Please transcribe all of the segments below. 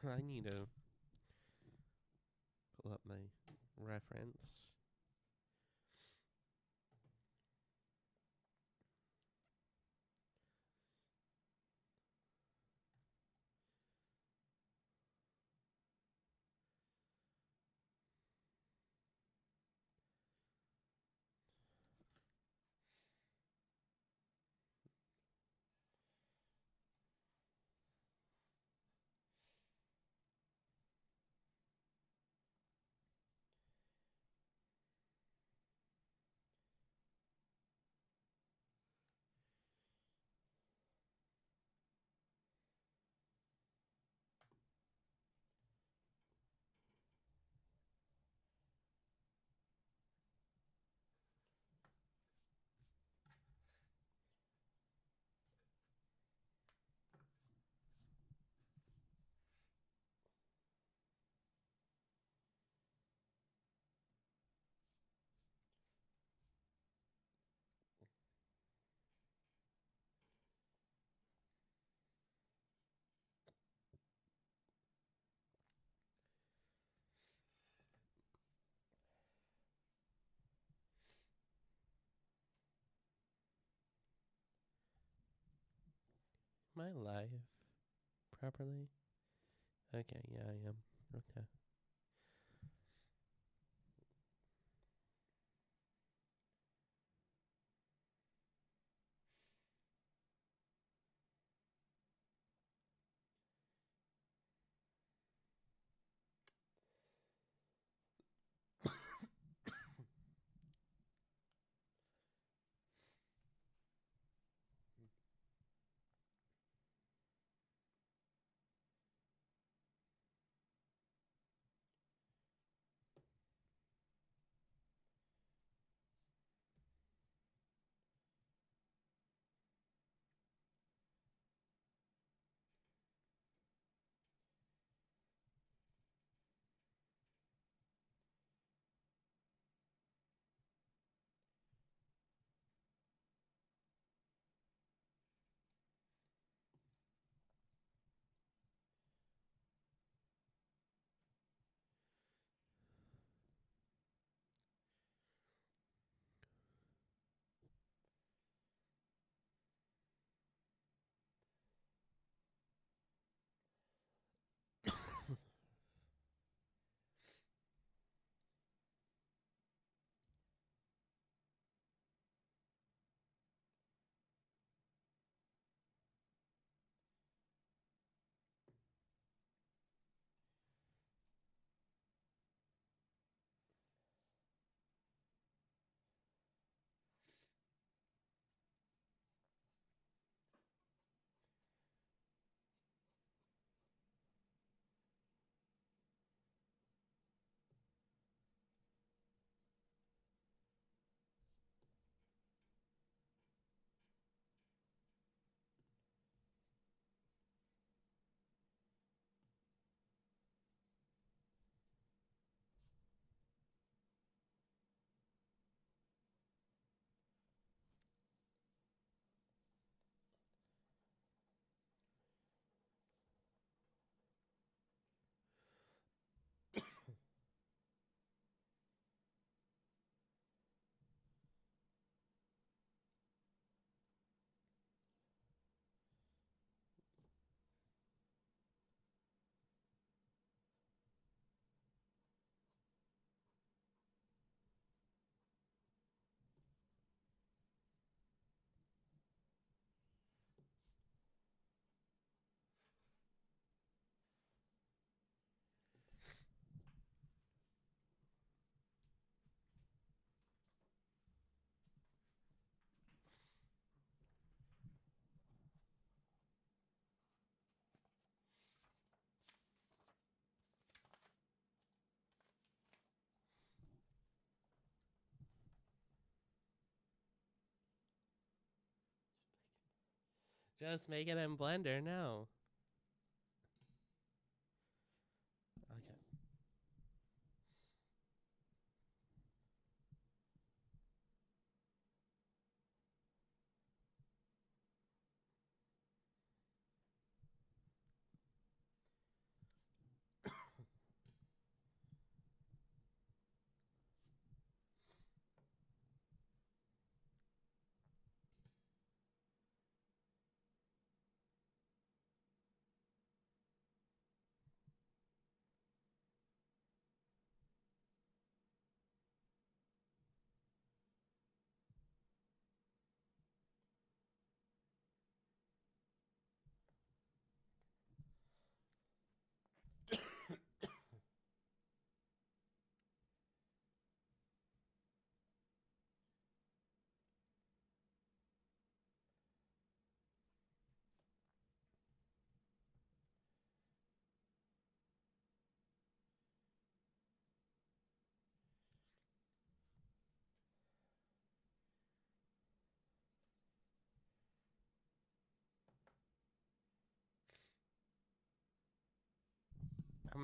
I need to pull up my reference. Am I live properly? Okay, yeah, I am. Okay. Just make it in Blender now. Okay.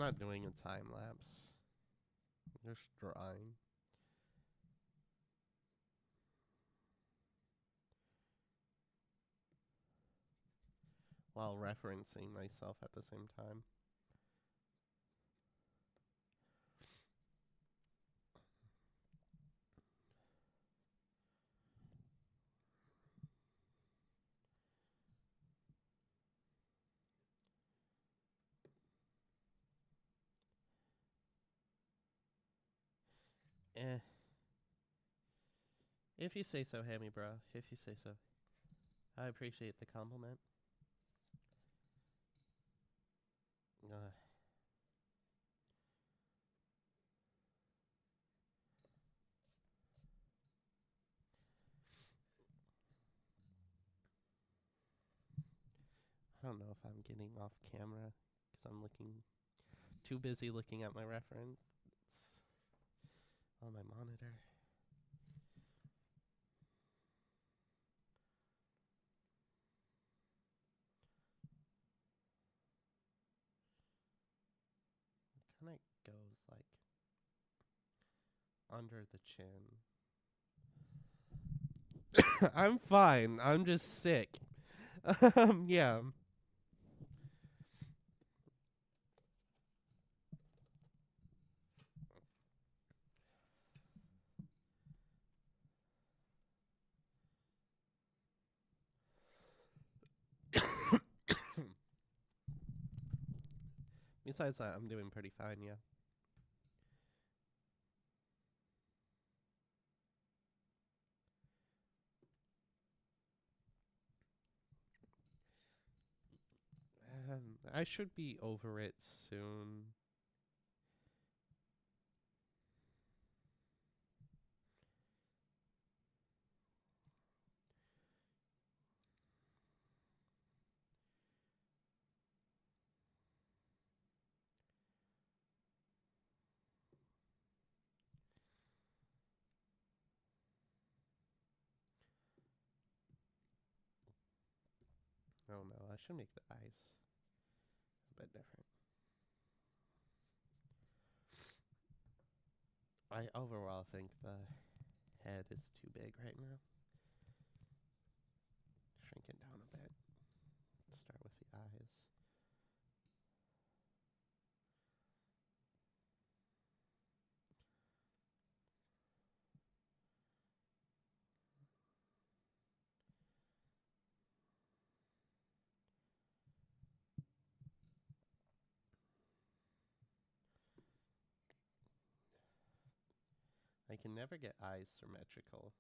not doing a time lapse. I'm just drawing. While referencing myself at the same time. Eh. If you say so, Hammy bro. If you say so. I appreciate the compliment. I don't know if I'm getting off camera because I'm too busy looking at my reference on my monitor. It kind of goes like under the chin. I'm fine. I'm just sick. Yeah. Besides that, I'm doing pretty fine, yeah. I should be over it soon. Oh no, I should make the eyes a bit different. I overall think the head is too big right now. Shrink it down a bit. Start with the eyes. I can never get eyes symmetrical.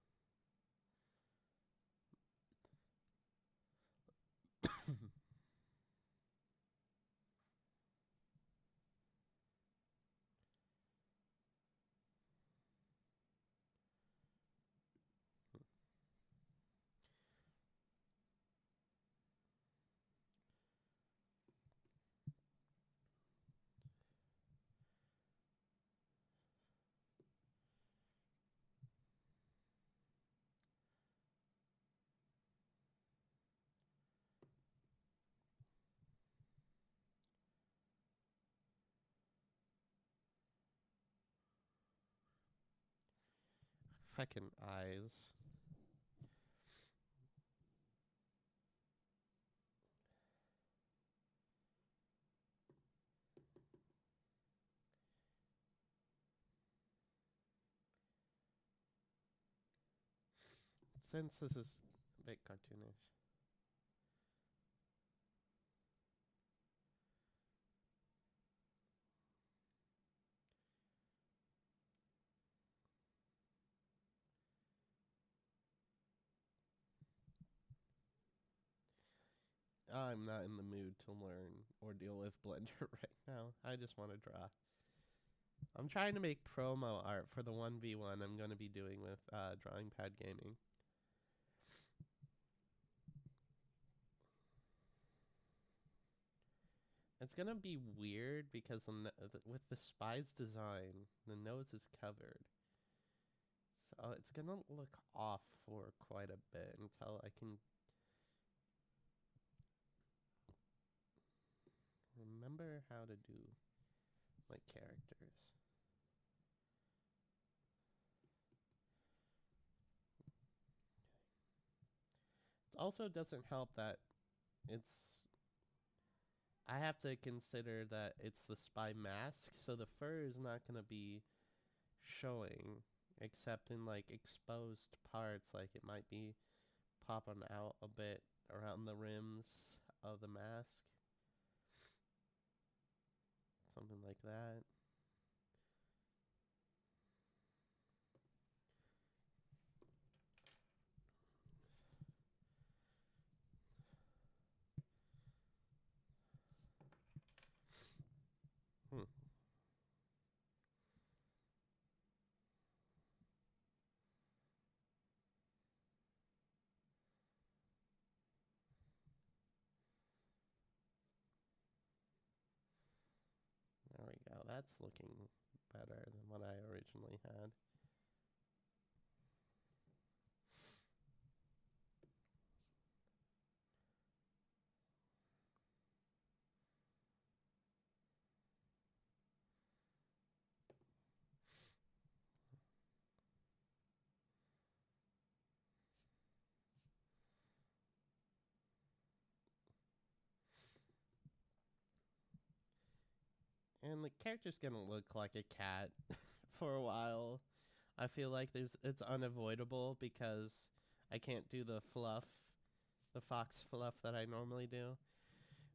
Fucking eyes. Since this is a bit cartoonish. I'm not in the mood to learn or deal with Blender right now. I just want to draw. I'm trying to make promo art for the 1v1 I'm going to be doing with Drawing Pad Gaming. It's going to be weird because with the spy's design, the nose is covered. So it's going to look off for quite a bit until I can remember how to do like characters. It also doesn't help that it's I have to consider that it's the spy mask, so the fur is not going to be showing except in like exposed parts, like it might be popping out a bit around the rims of the mask. Something like that. Hmm. There we go. That's looking better than what I originally had. And the character's gonna look like a cat for a while. I feel like it's unavoidable because I can't do the fluff, the fox fluff that I normally do.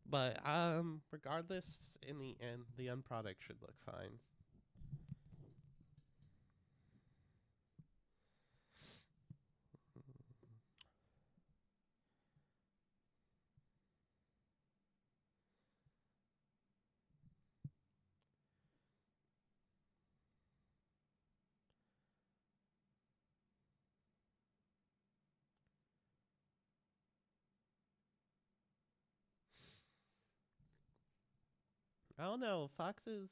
But regardless, in the end, the end product should look fine. I don't know. Foxes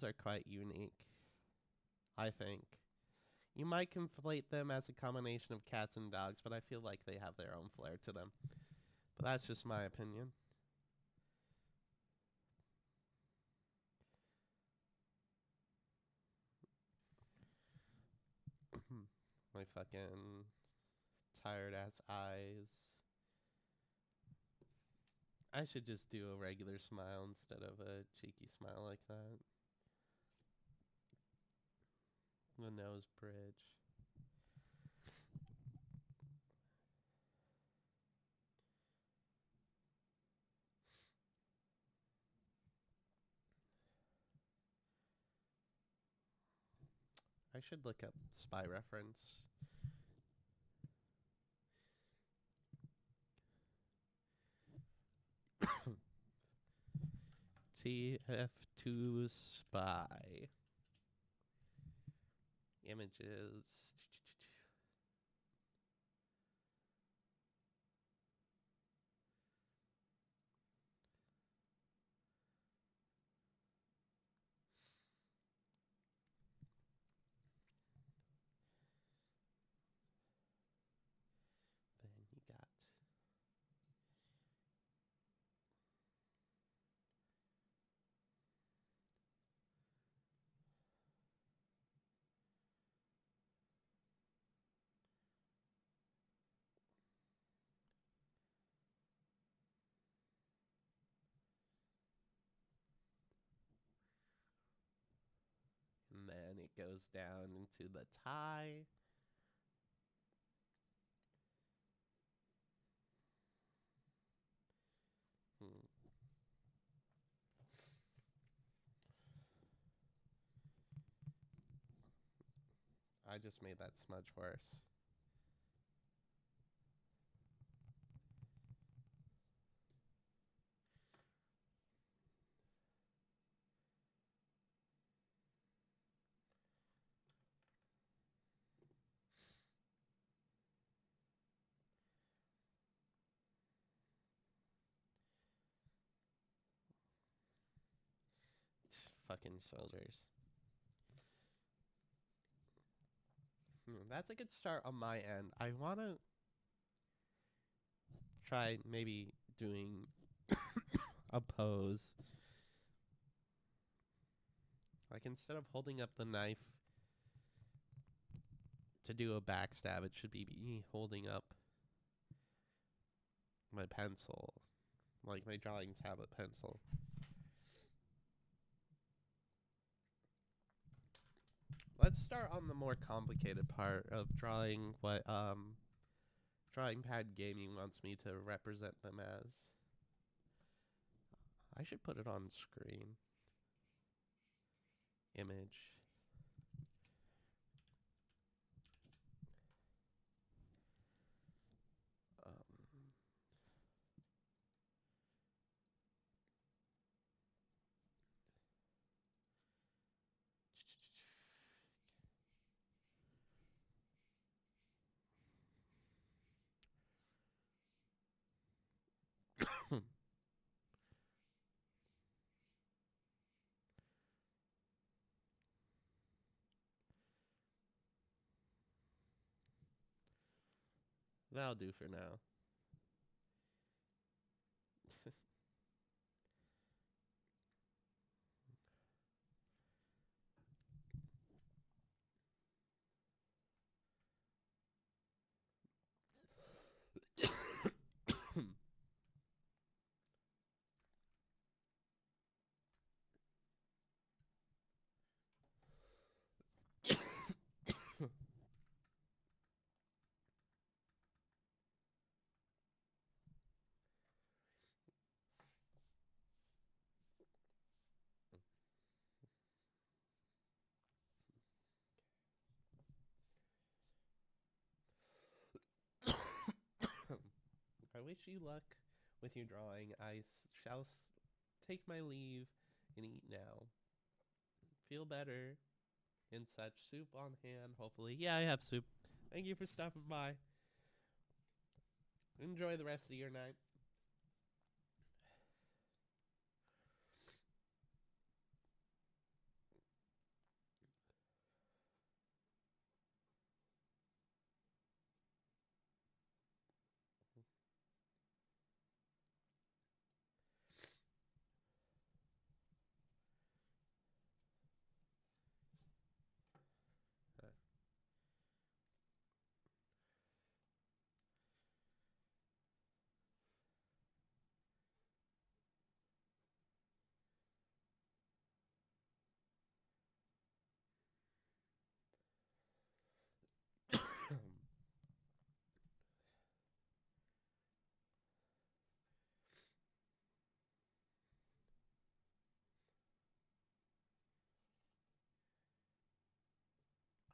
are quite unique, I think. You might conflate them as a combination of cats and dogs, but I feel like they have their own flair to them. But that's just my opinion. My fucking tired ass eyes. I should just do a regular smile instead of a cheeky smile like that. The nose bridge. I should look up spy reference. TF2 spy. Images. Then you got and then it goes down into the tie. Hmm. I just made that smudge worse. Fucking shoulders. That's a good start on my end. I want to try maybe doing a pose Like, instead of holding up the knife to do a backstab, it should be me holding up my pencil, like my drawing tablet pencil. Let's start on the more complicated part of drawing what Drawing Pad Gaming wants me to represent them as. I should put it on screen. Image. That'll do for now. I wish you luck with your drawing. I shall take my leave and eat now. Feel better and such. Soup on hand, hopefully. Yeah, I have soup. Thank you for stopping by. Enjoy the rest of your night.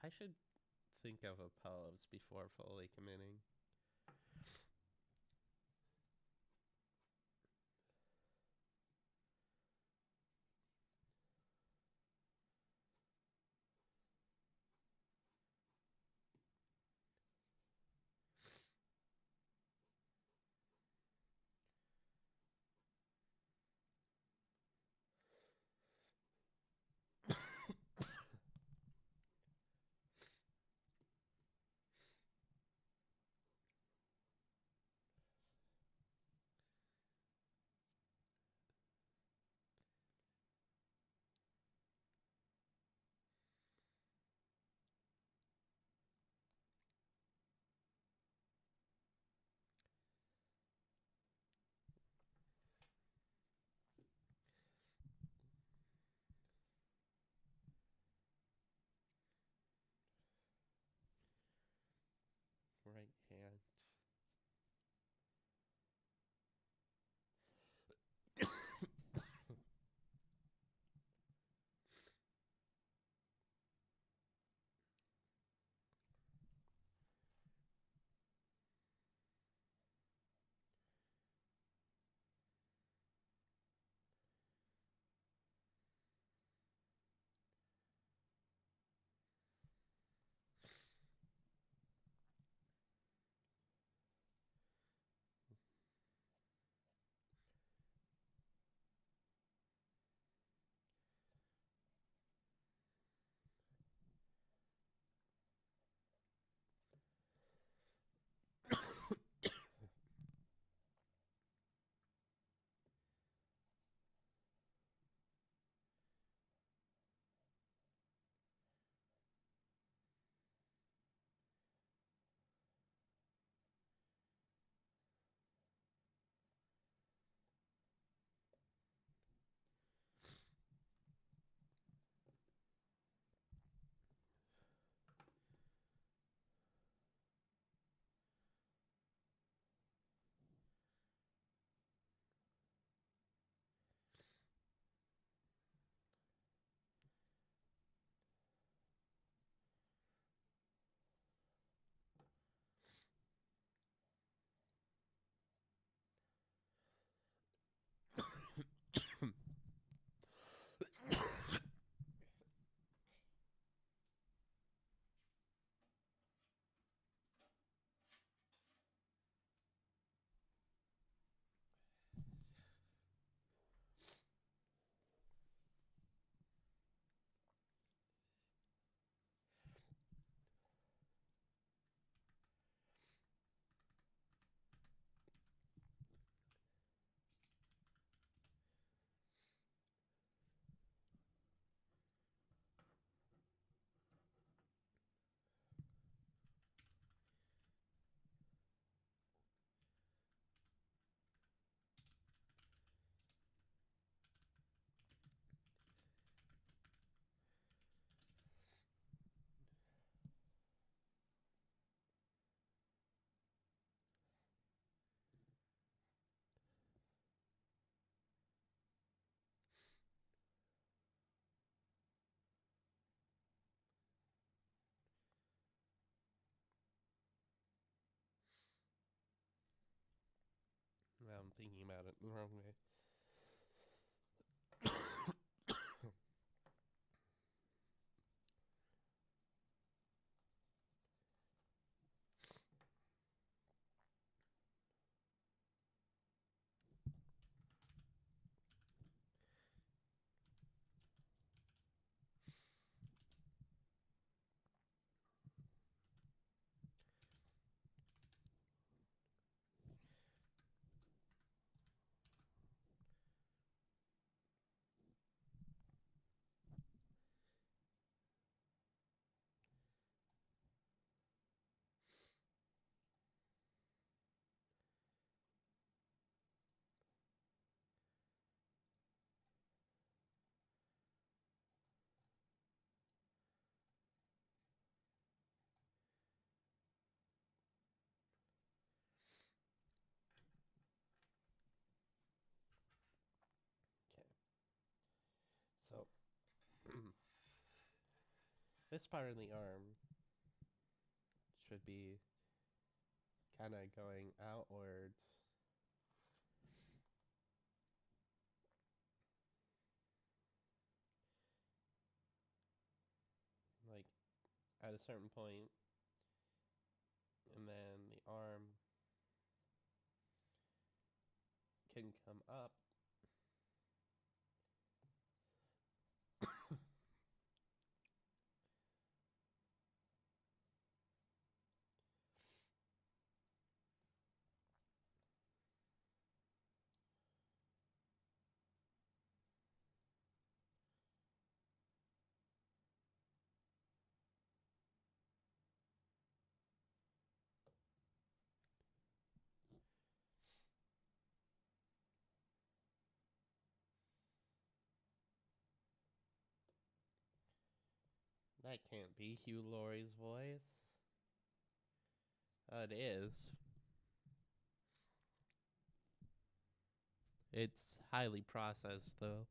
I should think of a pose before fully committing. went the wrong way. Okay. So this part of the arm should be kind of going outwards. Like at a certain point, and then the arm can come up. That can't be Hugh Laurie's voice. It is. It's highly processed, though.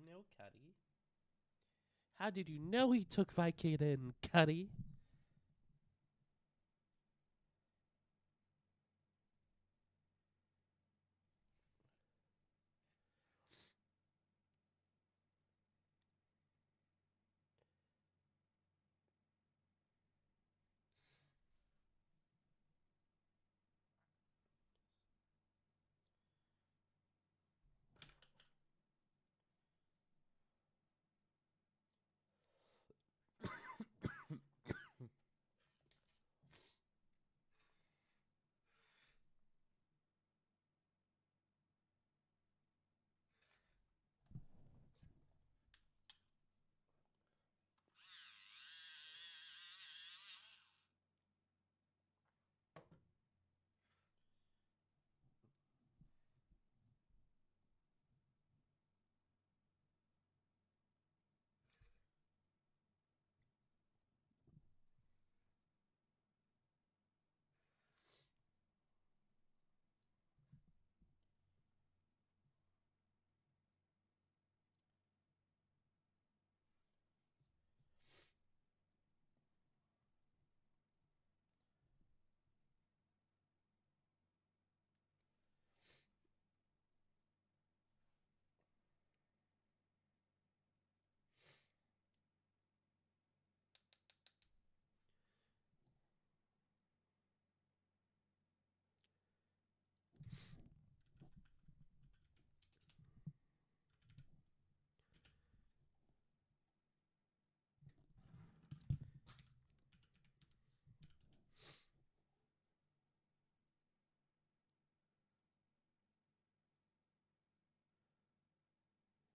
No, Cuddy. How did you know he took Vicodin, Cuddy?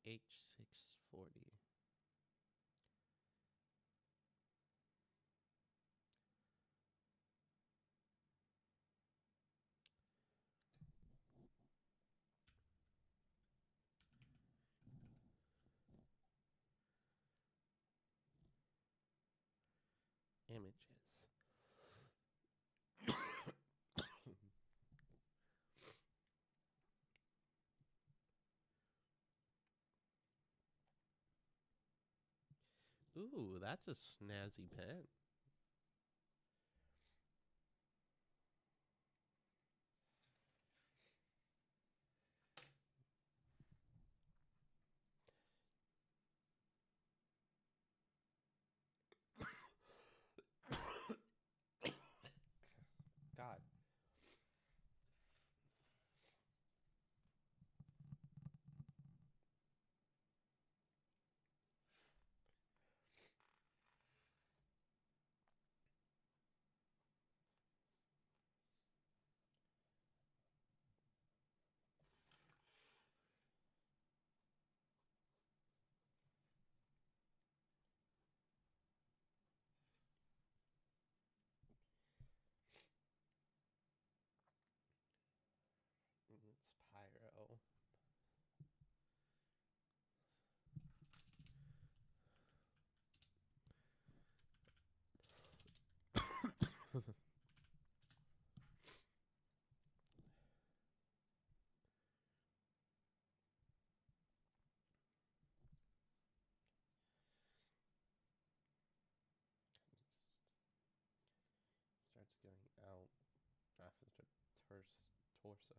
H640. Images. Ooh, that's a snazzy pen. God. It's pyro. Starts going out after the torso.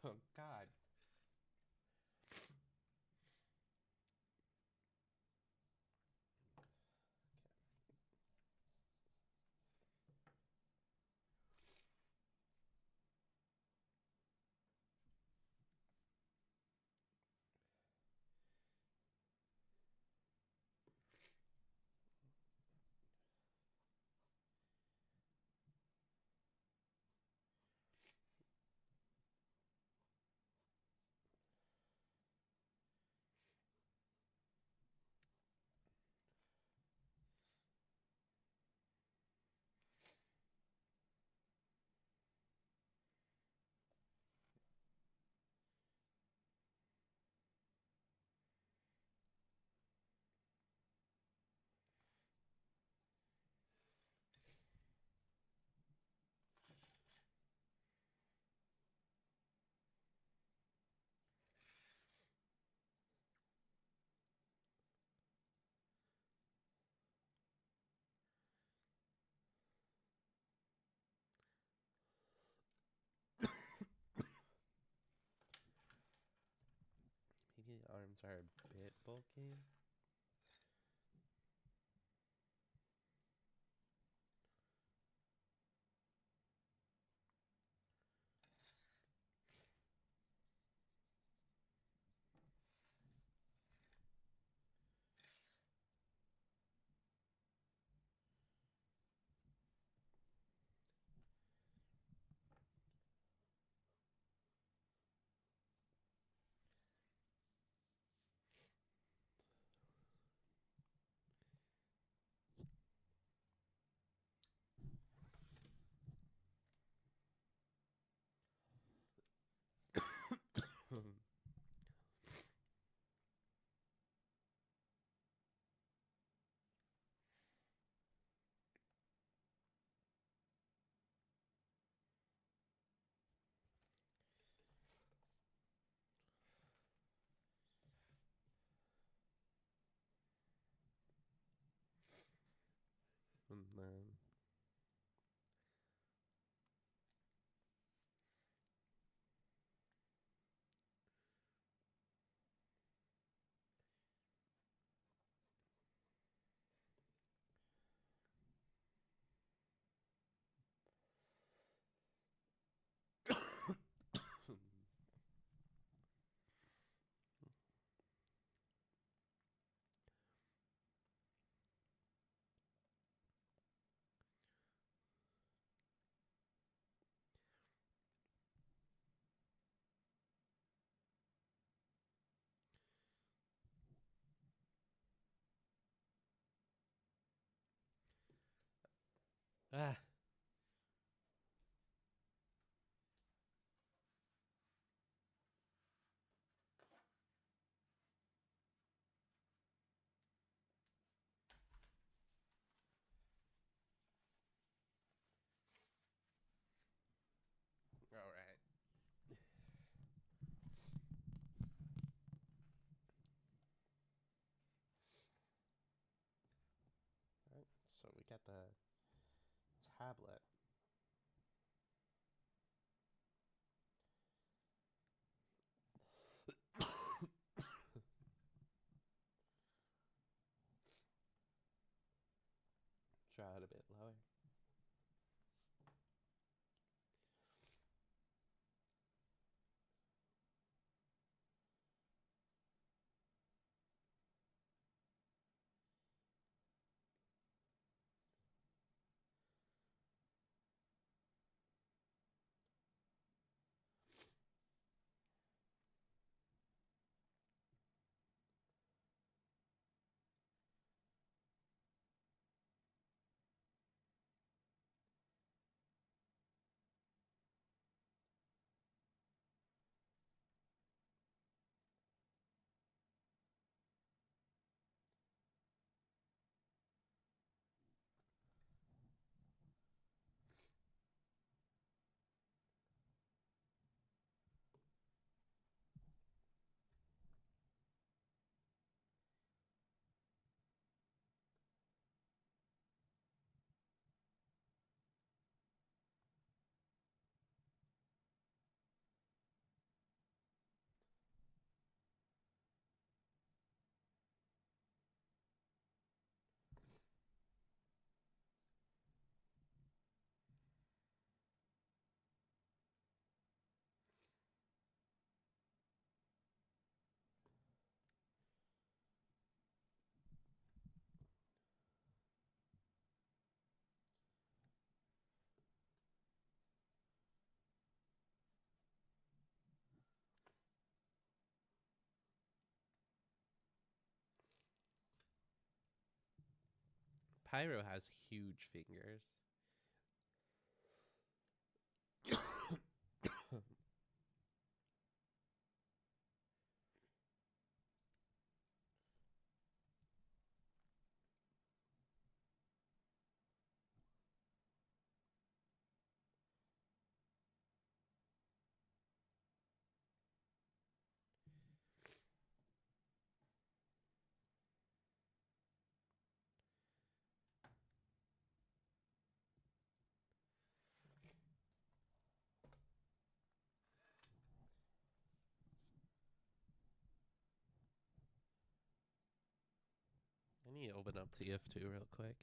Oh, God. hands are a bit bulky. And then ah. All right. All right. So we got the tablet. Draw it a bit lower. Pyro has huge fingers. me open up TF2 real quick.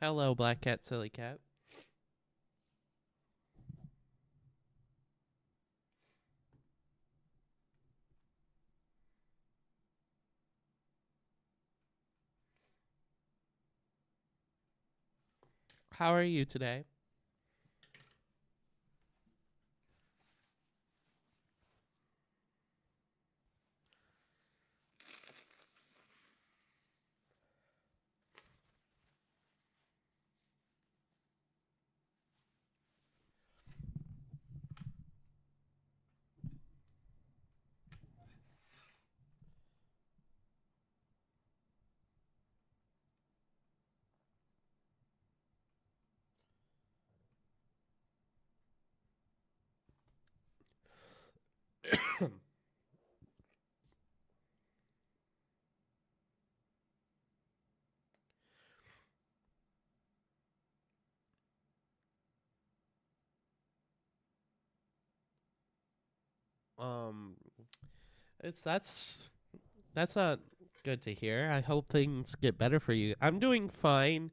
Hello, Black Cat, Silly Cat. How are you today? um, it's that's not good to hear. I hope things get better for you. I'm doing fine,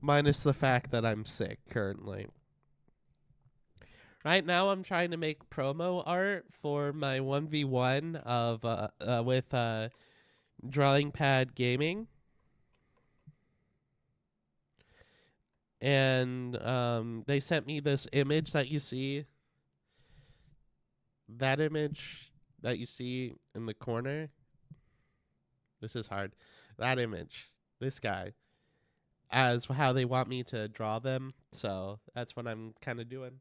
minus the fact that I'm sick currently. Right now, I'm trying to make promo art for my 1v1 of with Drawing Pad Gaming, and they sent me this image that you see. That image that you see in the corner. This is hard. That image. This guy. As how they want me to draw them. So that's what I'm kind of doing.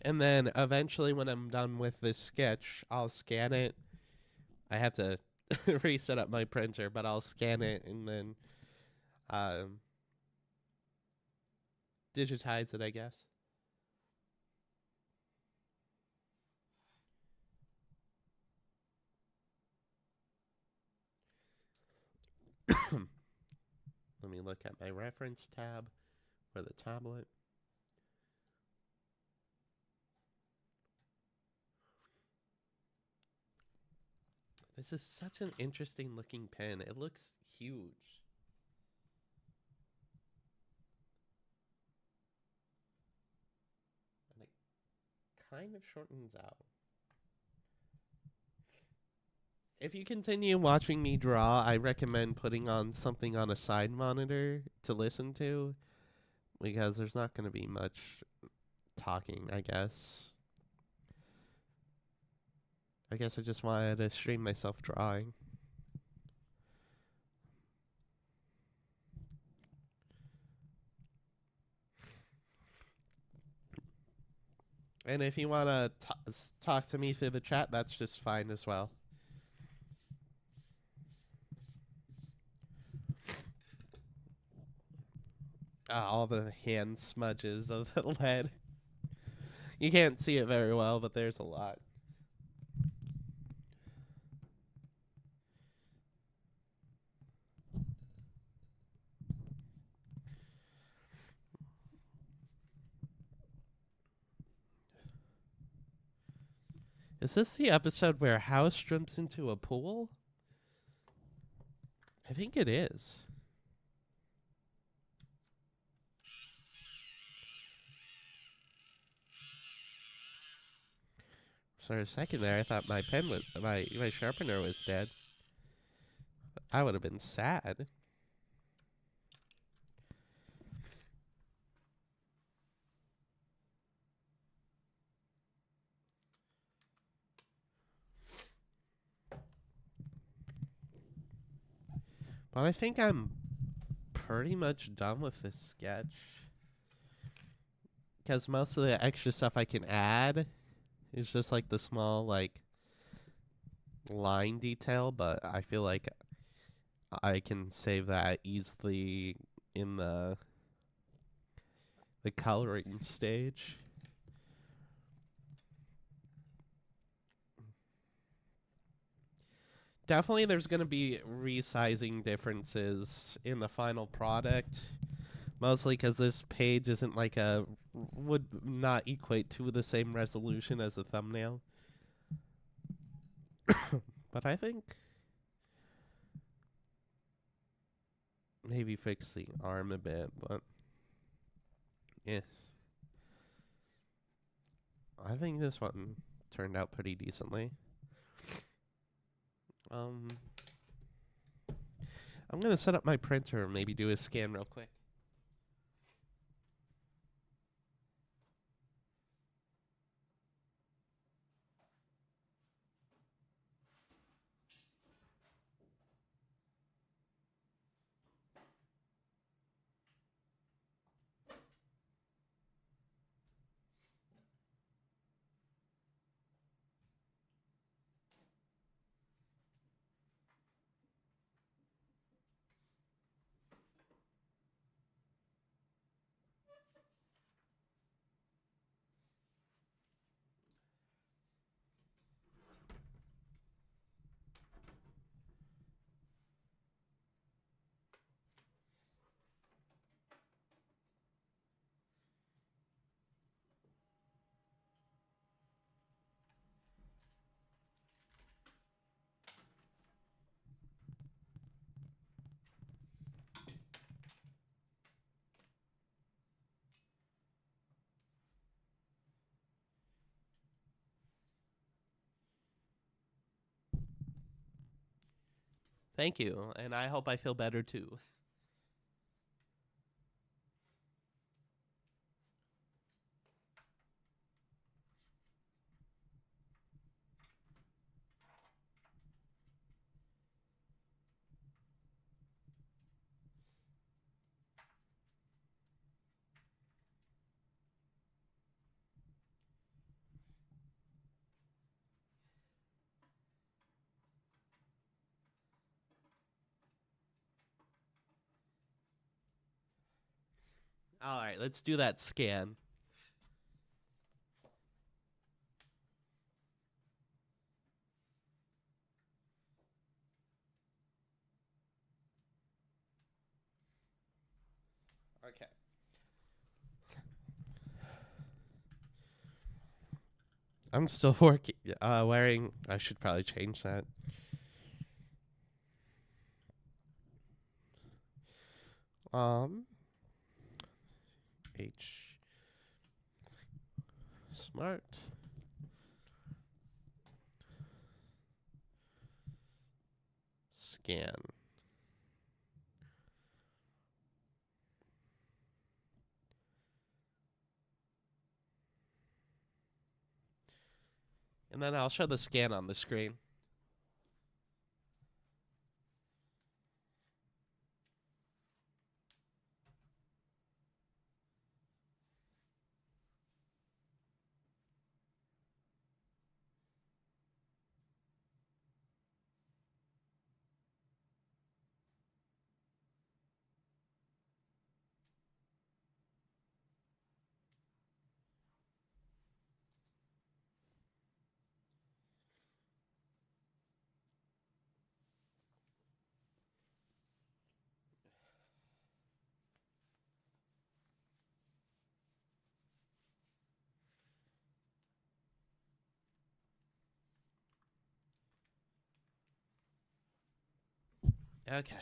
And then eventually, when I'm done with this sketch, I'll scan it. I have to reset up my printer, but I'll scan it and then um, digitize it, I guess. Let me look at my reference tab for the tablet. This is such an interesting looking pen. It looks huge. And it kind of shortens out. If you continue watching me draw, I recommend putting on something on a side monitor to listen to, because there's not going to be much talking, I guess. I guess I just wanted to stream myself drawing. And if you want to talk to me through the chat, that's just fine as well. All the hand smudges of the lead. You can't see it very well, but there's a lot. Is this the episode where House jumps into a pool? I think it is. For a second there, I thought my pen was my sharpener was dead. I would have been sad. But I think I'm pretty much done with this sketch, because most of the extra stuff I can add is just like the small like line detail, but I feel like I can save that easily in the coloring stage. Definitely there's going to be resizing differences in the final product, mostly because this page isn't like would not equate to the same resolution as a thumbnail. But I think maybe fix the arm a bit, but yeah. I think this one turned out pretty decently. I'm gonna set up my printer and maybe do a scan real quick. Thank you, and I hope I feel better too. All right, let's do that scan. Okay. I'm still working. Wearing. I should probably change that. H smart scan. And then I'll show the scan on the screen. Okay.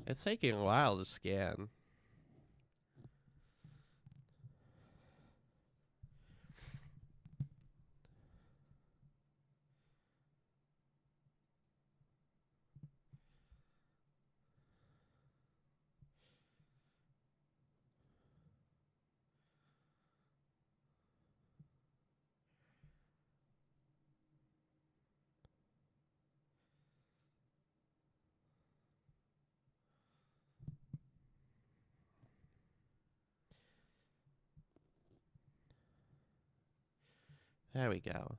It's taking a while to scan. There we go.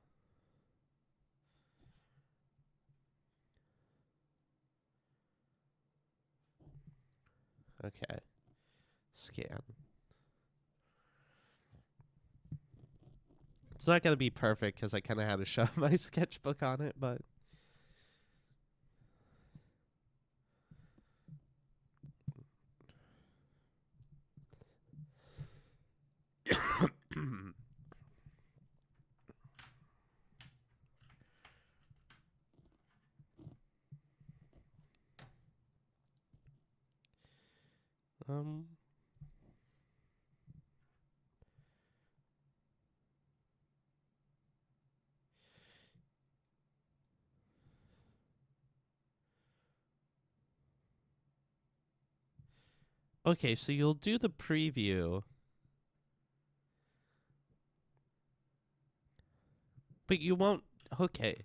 Okay. Scan. It's not going to be perfect because I kind of had to show my sketchbook on it, but... um... Okay, so you'll do the preview, but you won't... Okay.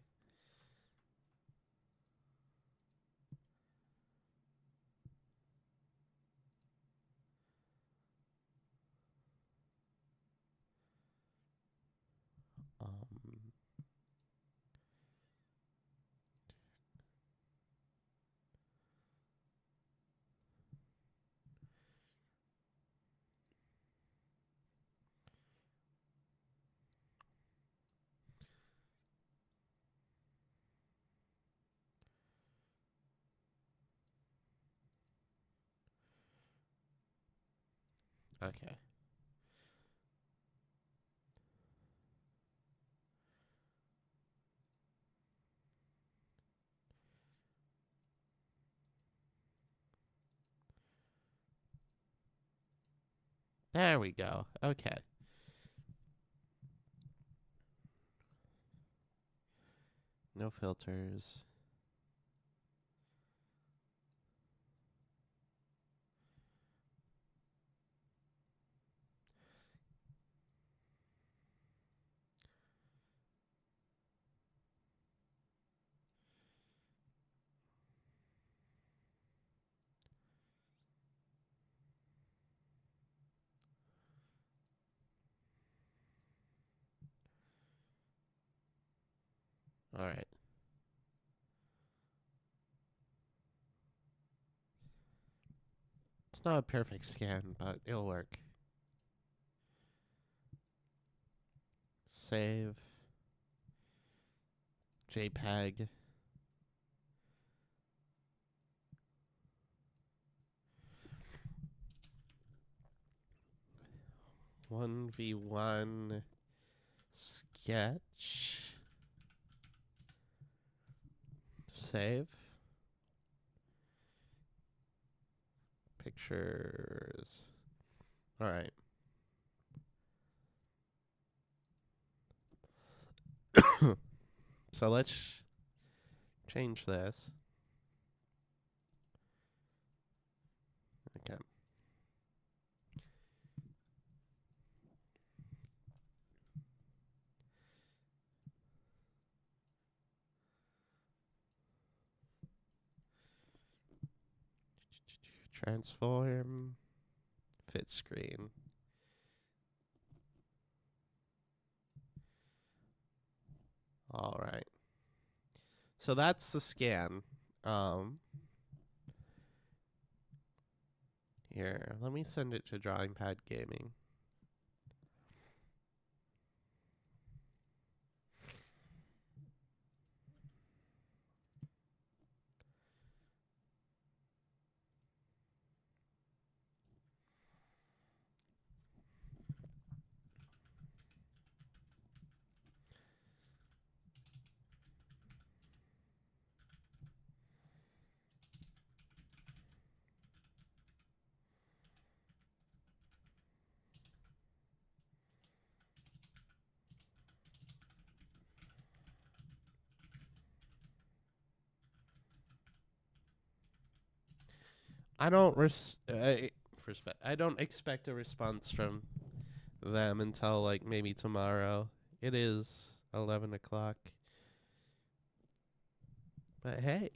Okay. There we go. Okay. No filters. All right. It's not a perfect scan, but it'll work. Save. JPEG. One v1 sketch. Save. Pictures. All right. So let's change this. Okay. Transform. Fit screen. All right. So that's the scan. Here, let me send it to Drawing Pad Gaming. I don't I don't expect a response from them until like maybe tomorrow. It is 11 o'clock. But hey,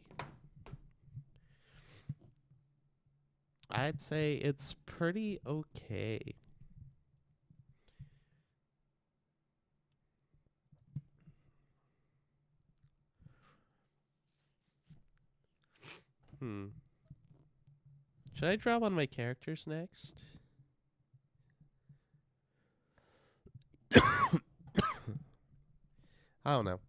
I'd say it's pretty okay. Should I draw one of my characters next? I don't know.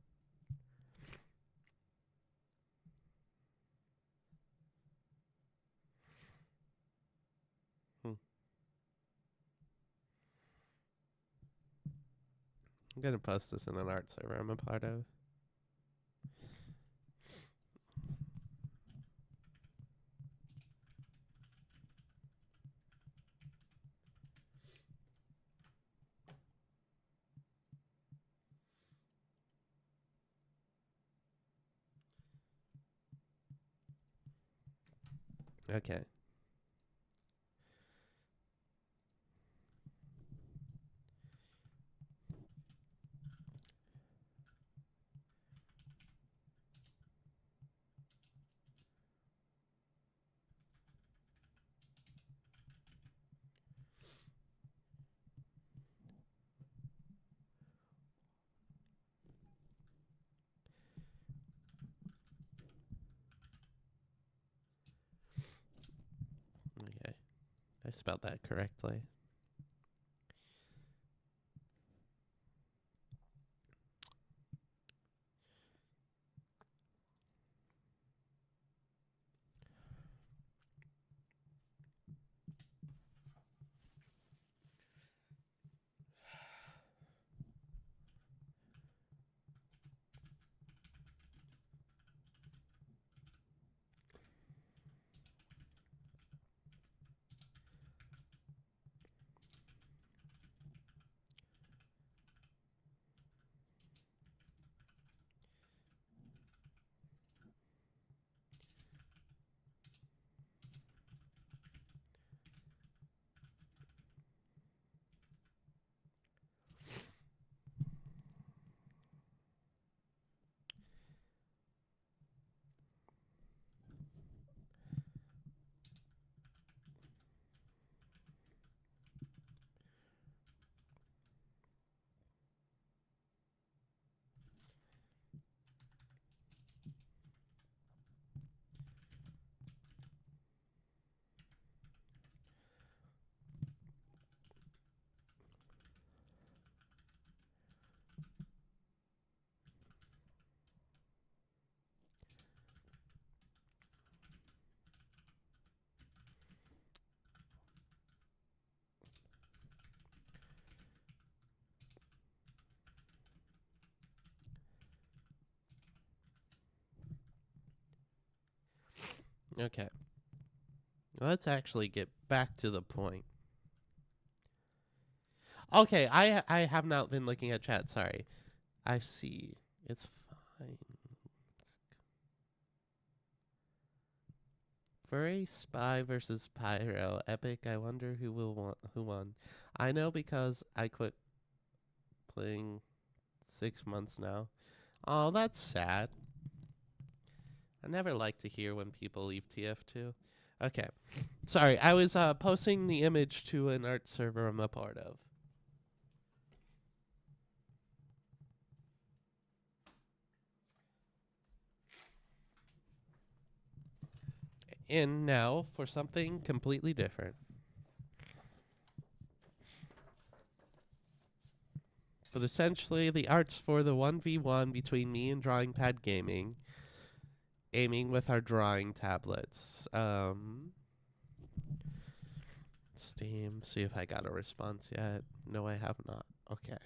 I'm gonna post this in an art server I'm a part of. Okay. Okay. I spelled that correctly. Okay. Let's actually get back to the point. Okay, I have not been looking at chat. Sorry. I see. It's fine. Furry Spy versus Pyro Epic. I wonder who won. I know because I quit playing 6 months now. Oh, that's sad. I never like to hear when people leave TF2. Okay. Sorry, I was posting the image to an art server I'm a part of. And now for something completely different. But essentially, the art's for the 1v1 between me and Drawing Pad Gaming, aiming with our drawing tablets. Steam, see if I got a response yet. No, I have not. Okay.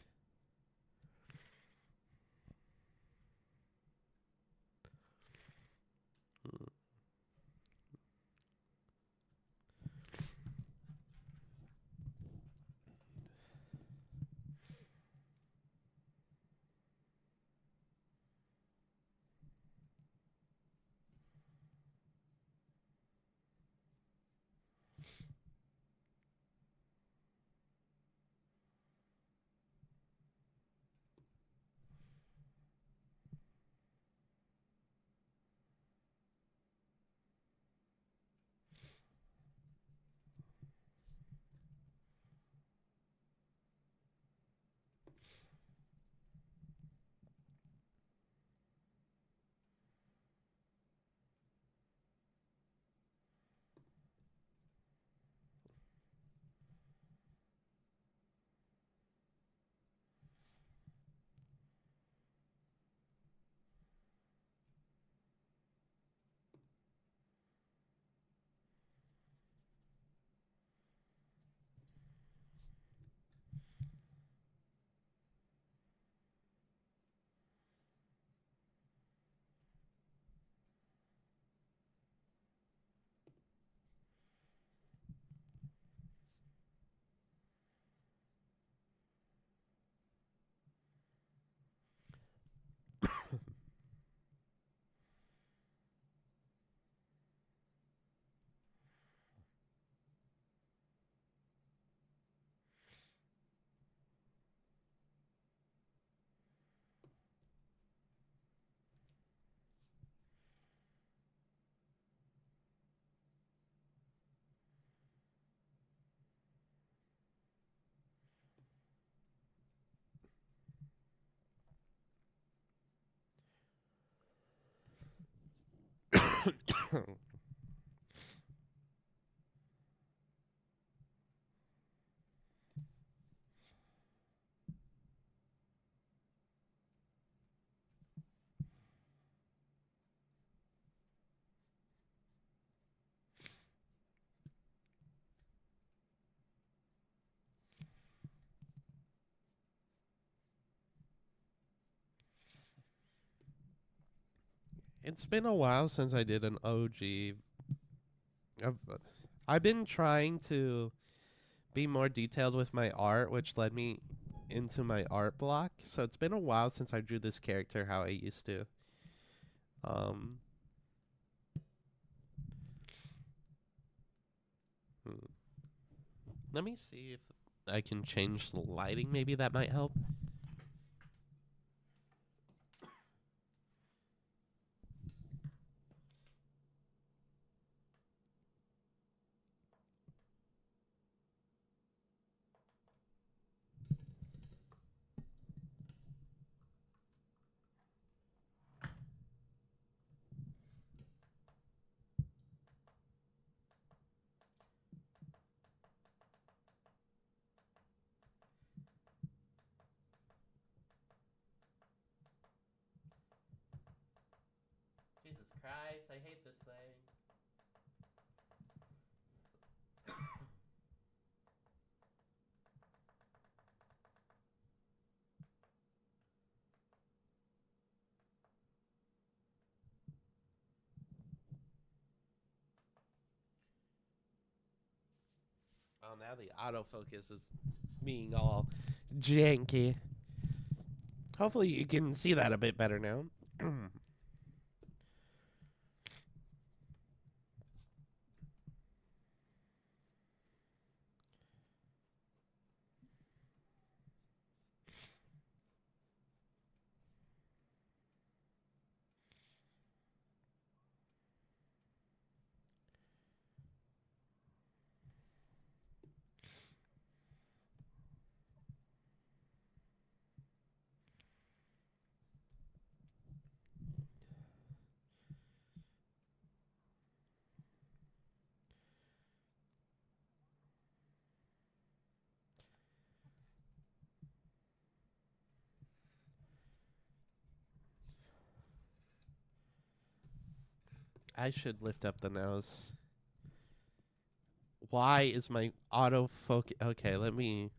It's been a while since I did an OG. I've, I've been trying to be more detailed with my art, which led me into my art block. So it's been a while since I drew this character how I used to. Um, hmm. Let me see if I can change the lighting. Maybe that might help. Jesus Christ, I hate this thing. Oh, now the autofocus is being all janky. Hopefully you can see that a bit better now. I should lift up the nose. Why is my autofocus? Okay, let me.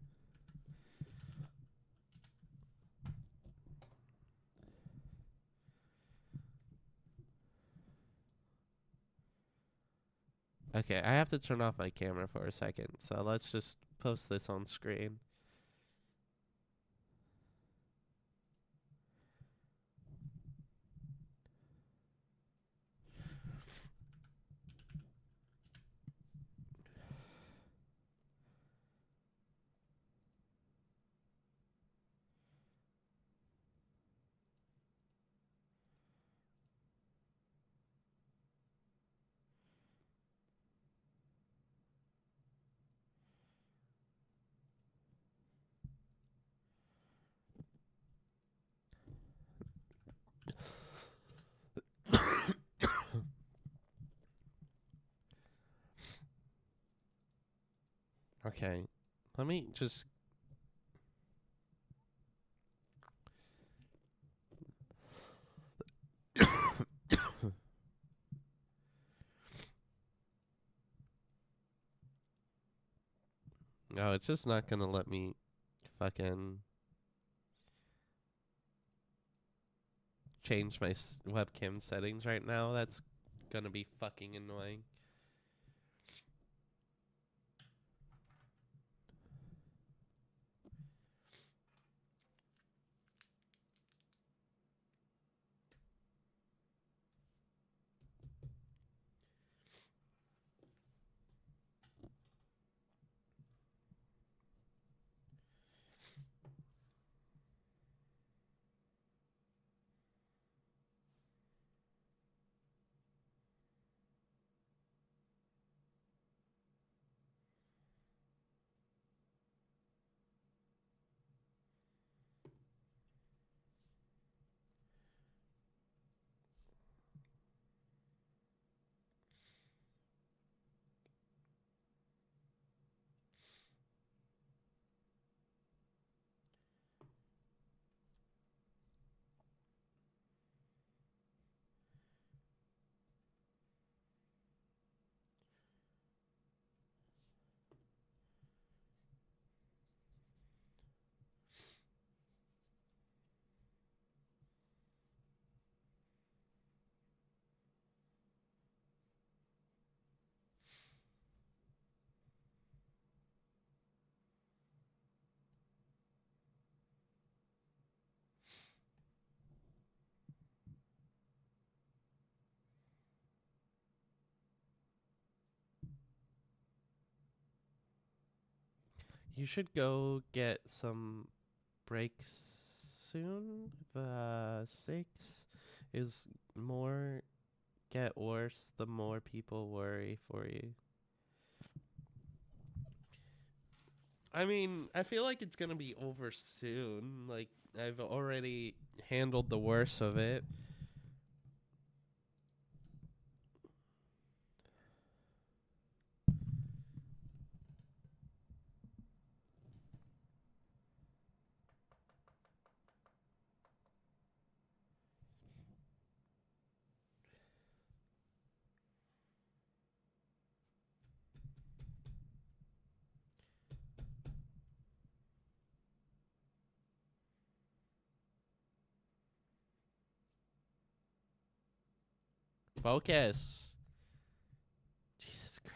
Okay, I have to turn off my camera for a second. So let's just post this on screen. Okay, let me just. No, it's just not gonna let me fucking change my webcam settings right now. That's gonna be fucking annoying. You should go get some breaks soon. The six is more get worse the more people worry for you. I mean, I feel like it's gonna be over soon. Like I've already handled the worst of it. Focus. Jesus Christ.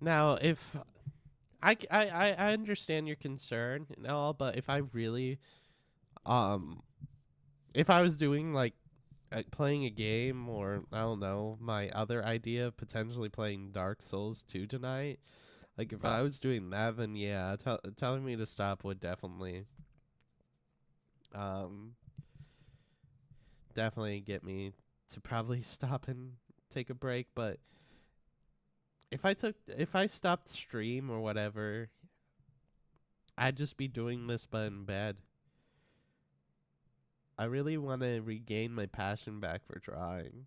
Now, if I understand your concern and all, but if I really, um, if I was doing like playing a game or I don't know, my other idea of potentially playing Dark Souls 2 tonight, like if I was doing that, then yeah, telling me to stop would um, definitely get me to probably stop and take a break. But if I stopped stream or whatever, I'd just be doing this but in bed. I really want to regain my passion back for drawing.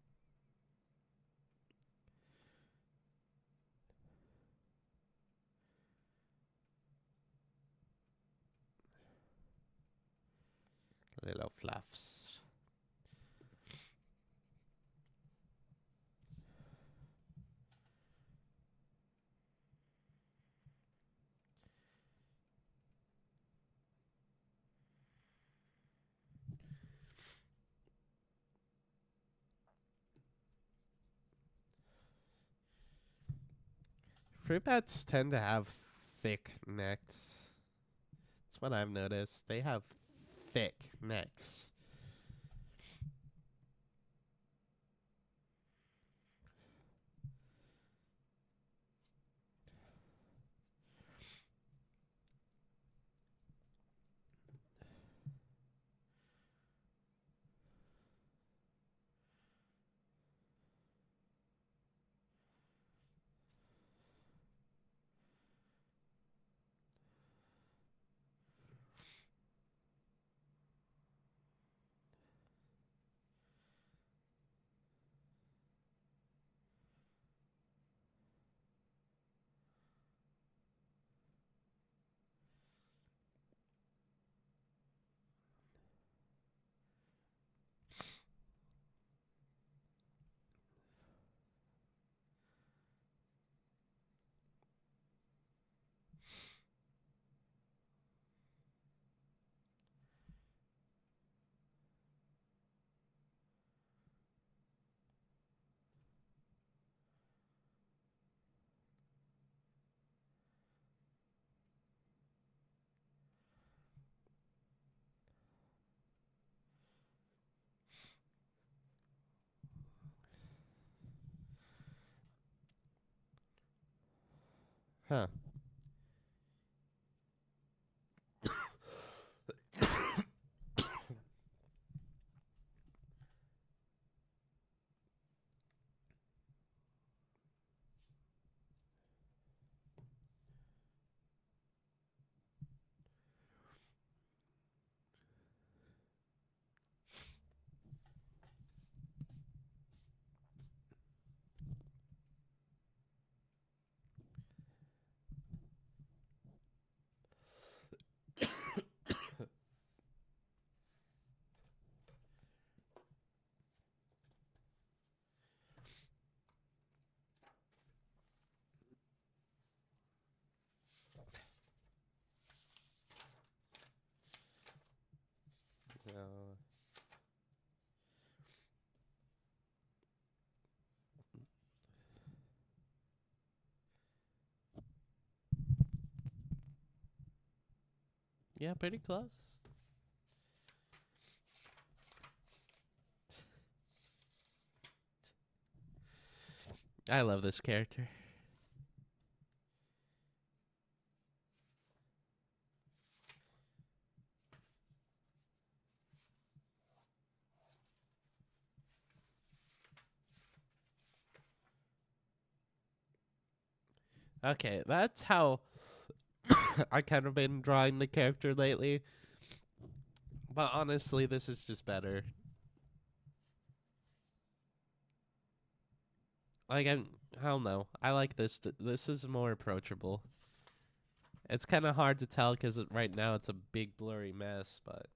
Little fluffs. Fruit bats tend to have thick necks. That's what I've noticed. They have thick necks. Huh. No. Yeah, pretty close. I love this character. Okay, that's how I kind of been drawing the character lately. But honestly, this is just better. Like I don't know. I like this. This is more approachable. It's kind of hard to tell because right now it's a big blurry mess. But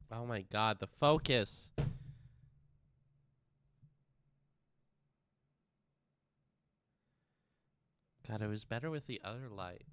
oh my god, the focus. God, it was better with the other light.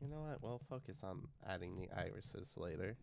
You know what? We'll focus on adding the irises later.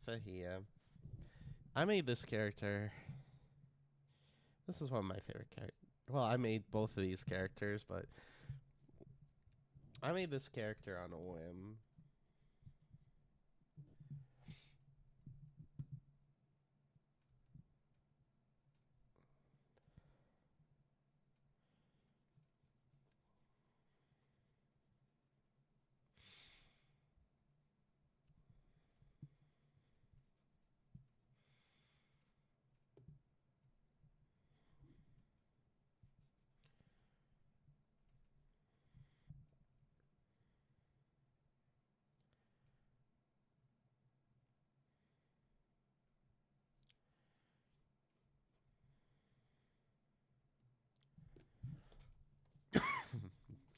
Fahia. I made this character. This is one of my favorite characters. Well, I made both of these characters, but I made this character on a whim.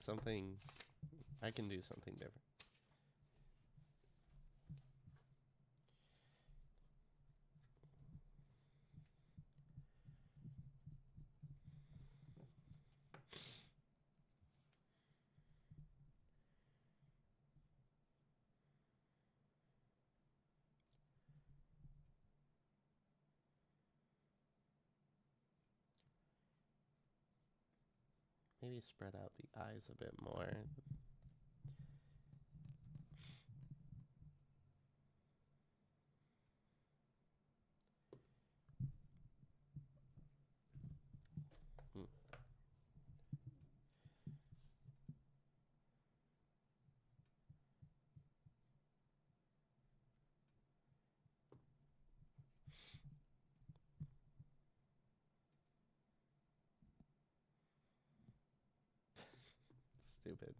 Something. I can do something different. Maybe spread out the eyes a bit more. Hmm. Stupid.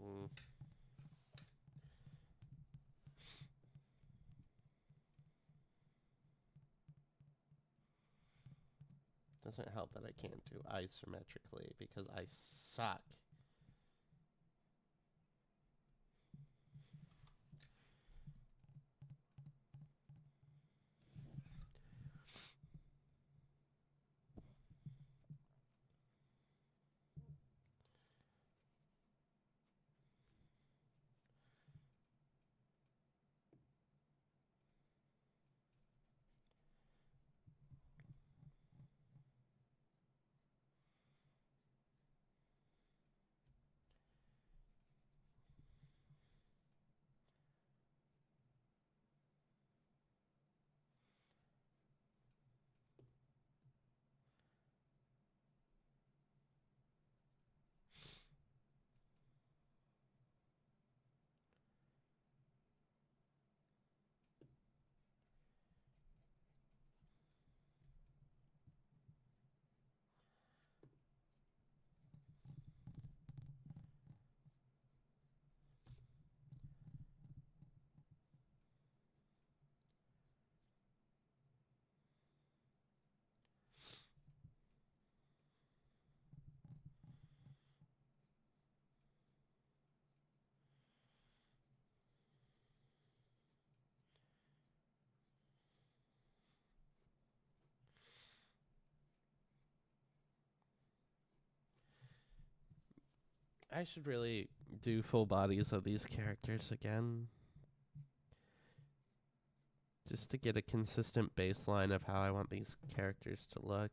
Mm. Doesn't help that I can't do isometrically because I suck. I should really do full bodies of these characters again. Just to get a consistent baseline of how I want these characters to look.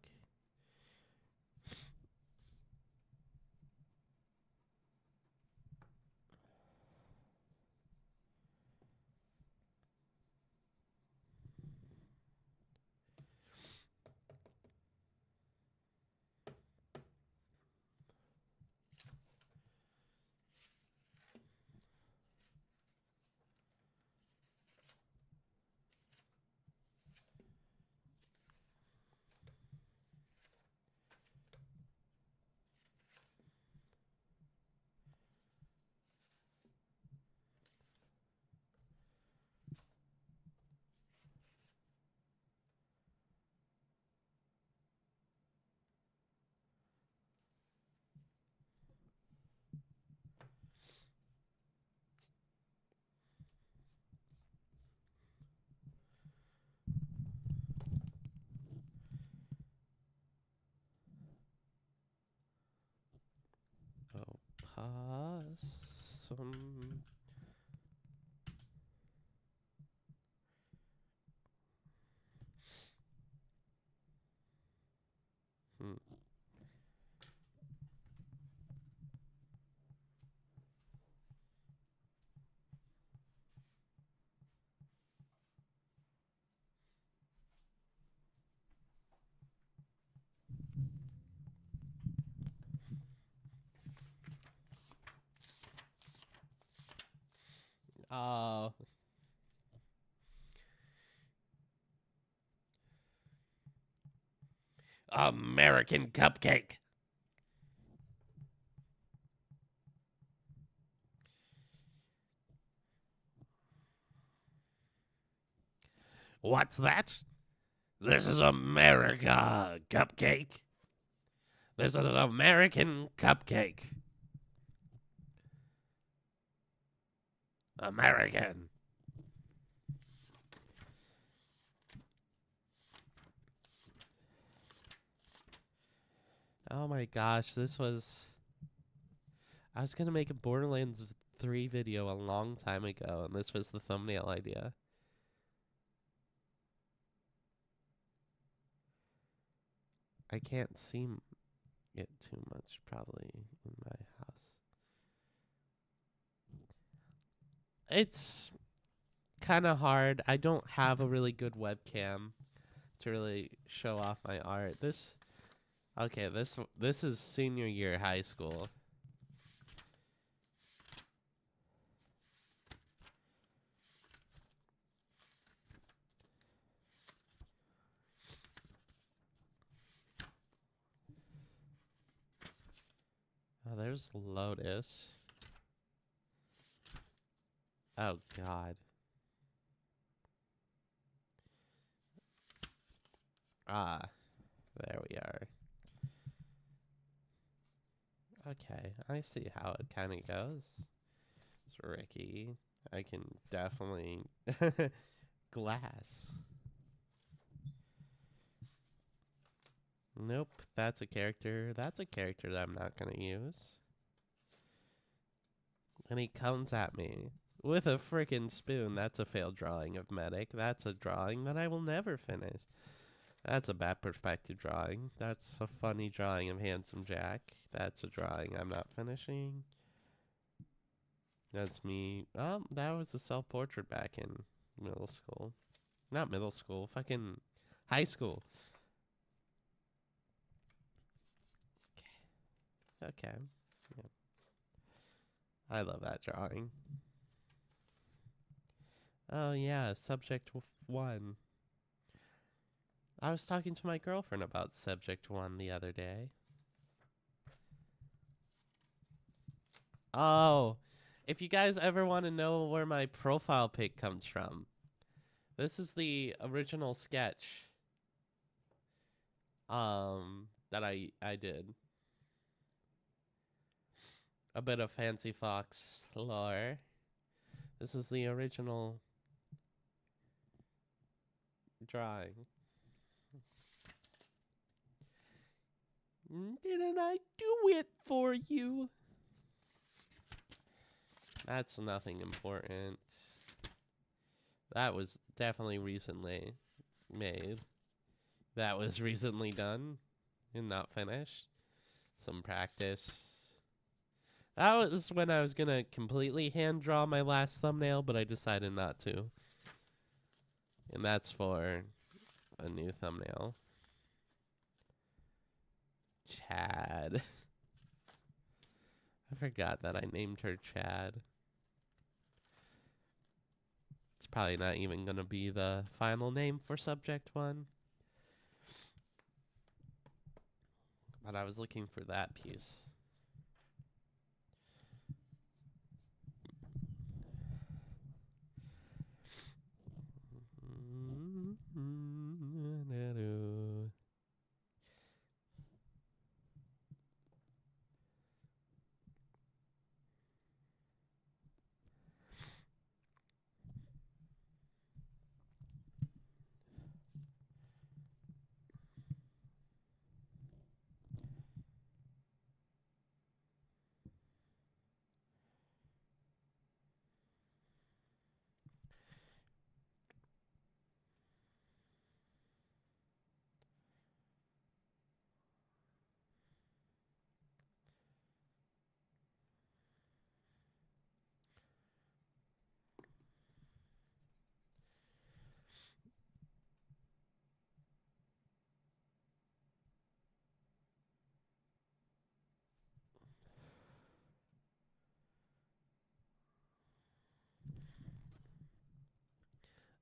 Possum. Hmm. Oh. American Cupcake. What's that? This is America Cupcake. This is an American Cupcake. American. Oh my gosh, this was... I was gonna make a Borderlands 3 video a long time ago, and this was the thumbnail idea. I can't see it too much, probably, in my house. It's kind of hard. I don't have a really good webcam to really show off my art. Okay, this is senior year high school. Oh, there's Lotus. Oh, God. Ah, there we are. Okay, I see how it kind of goes. It's Ricky. I can definitely... Glass. Nope, that's a character. That's a character that I'm not going to use. And he comes at me with a frickin' spoon. That's a failed drawing of Medic. That's a drawing that I will never finish. That's a bad perspective drawing. That's a funny drawing of Handsome Jack. That's a drawing I'm not finishing. That's me. Oh, that was a self-portrait back in middle school. Not middle school, fucking high school. Okay. Yeah. I love that drawing. Oh, yeah, subject 1. I was talking to my girlfriend about subject 1 the other day. Oh, if you guys ever want to know where my profile pic comes from, this is the original sketch that I did. A bit of Fancy Fox lore. This is the original drawing. Didn't I do it for you? That's nothing important. That was definitely recently made. That was recently done and not finished. Some practice. That was when I was gonna completely hand draw my last thumbnail, but I decided not to. And that's for a new thumbnail. Chad. I forgot that I named her Chad. It's probably not even gonna be the final name for subject one. But I was looking for that piece.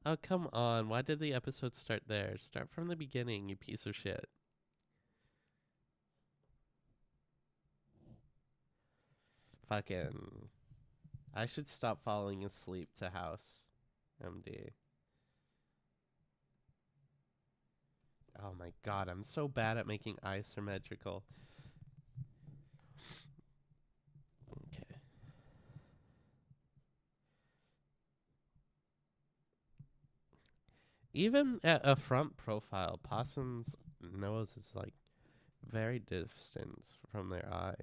Oh, come on. Why did the episode start there? Start from the beginning, you piece of shit. Fucking. I should stop falling asleep to House MD. Oh my god, I'm so bad at making eyes symmetrical. Okay. Even at a front profile, Possum's nose is like very distant from their eyes.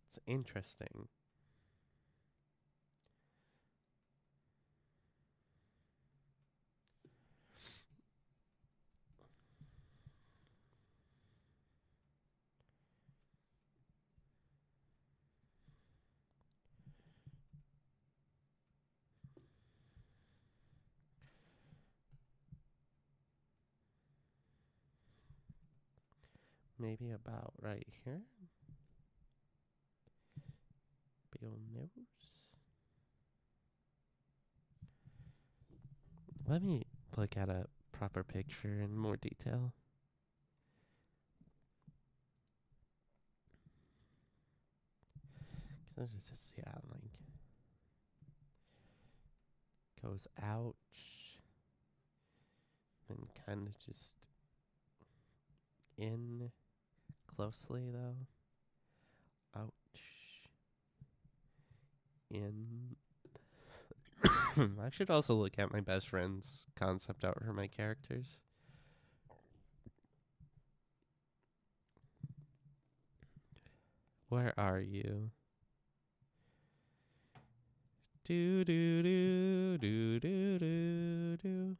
It's interesting. Maybe about right here. Bill nose. Let me look at a proper picture in more detail. This is just, yeah, like, goes out, then kind of just in closely, though. Ouch. In. I should also look at my best friend's concept art for my characters. Where are you? Do do do do do do do.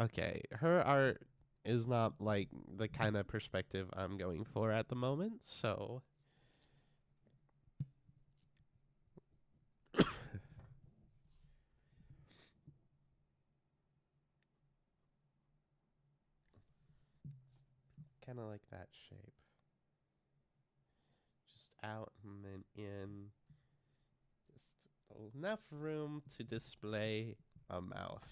Okay, her art is not like the kind of perspective I'm going for at the moment, so kind of like that shape. Just out and then in. Just enough room to display a mouth.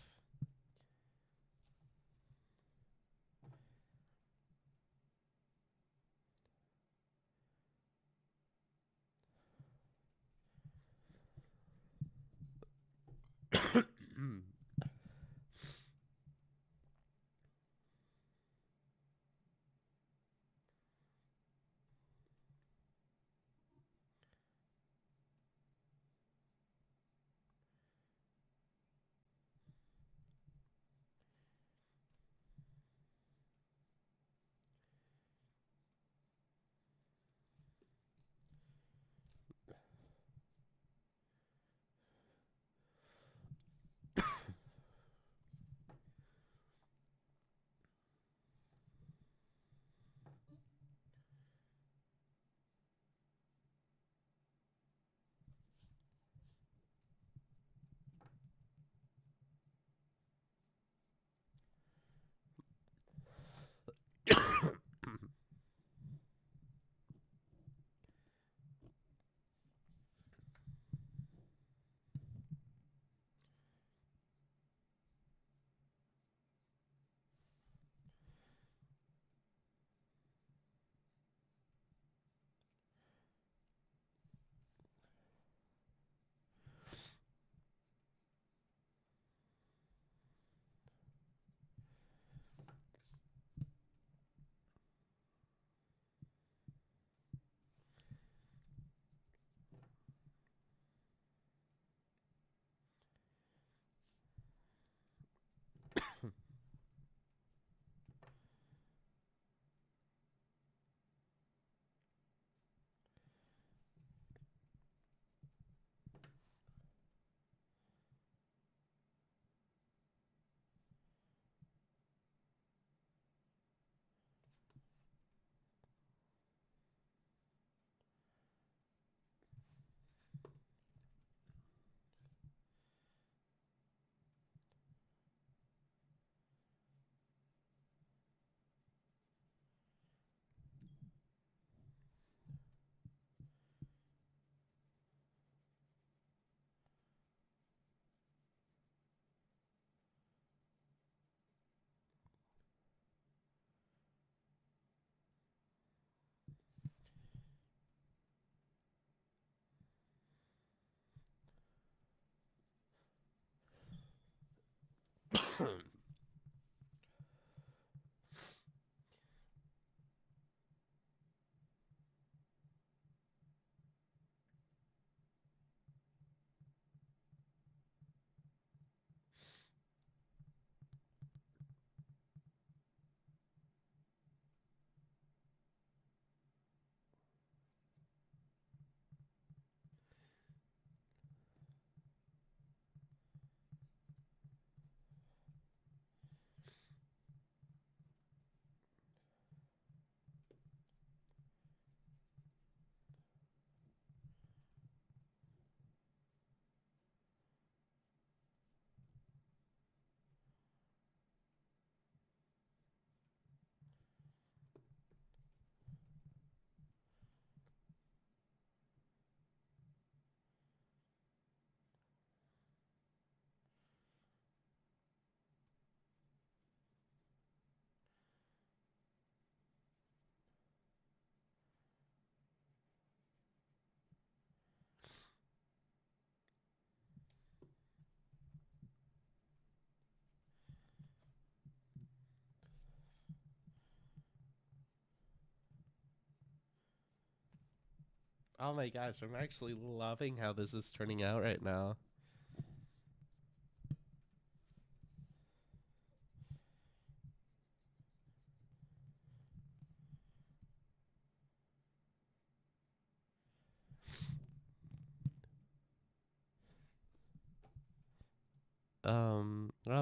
Oh my gosh, I'm actually loving how this is turning out right now.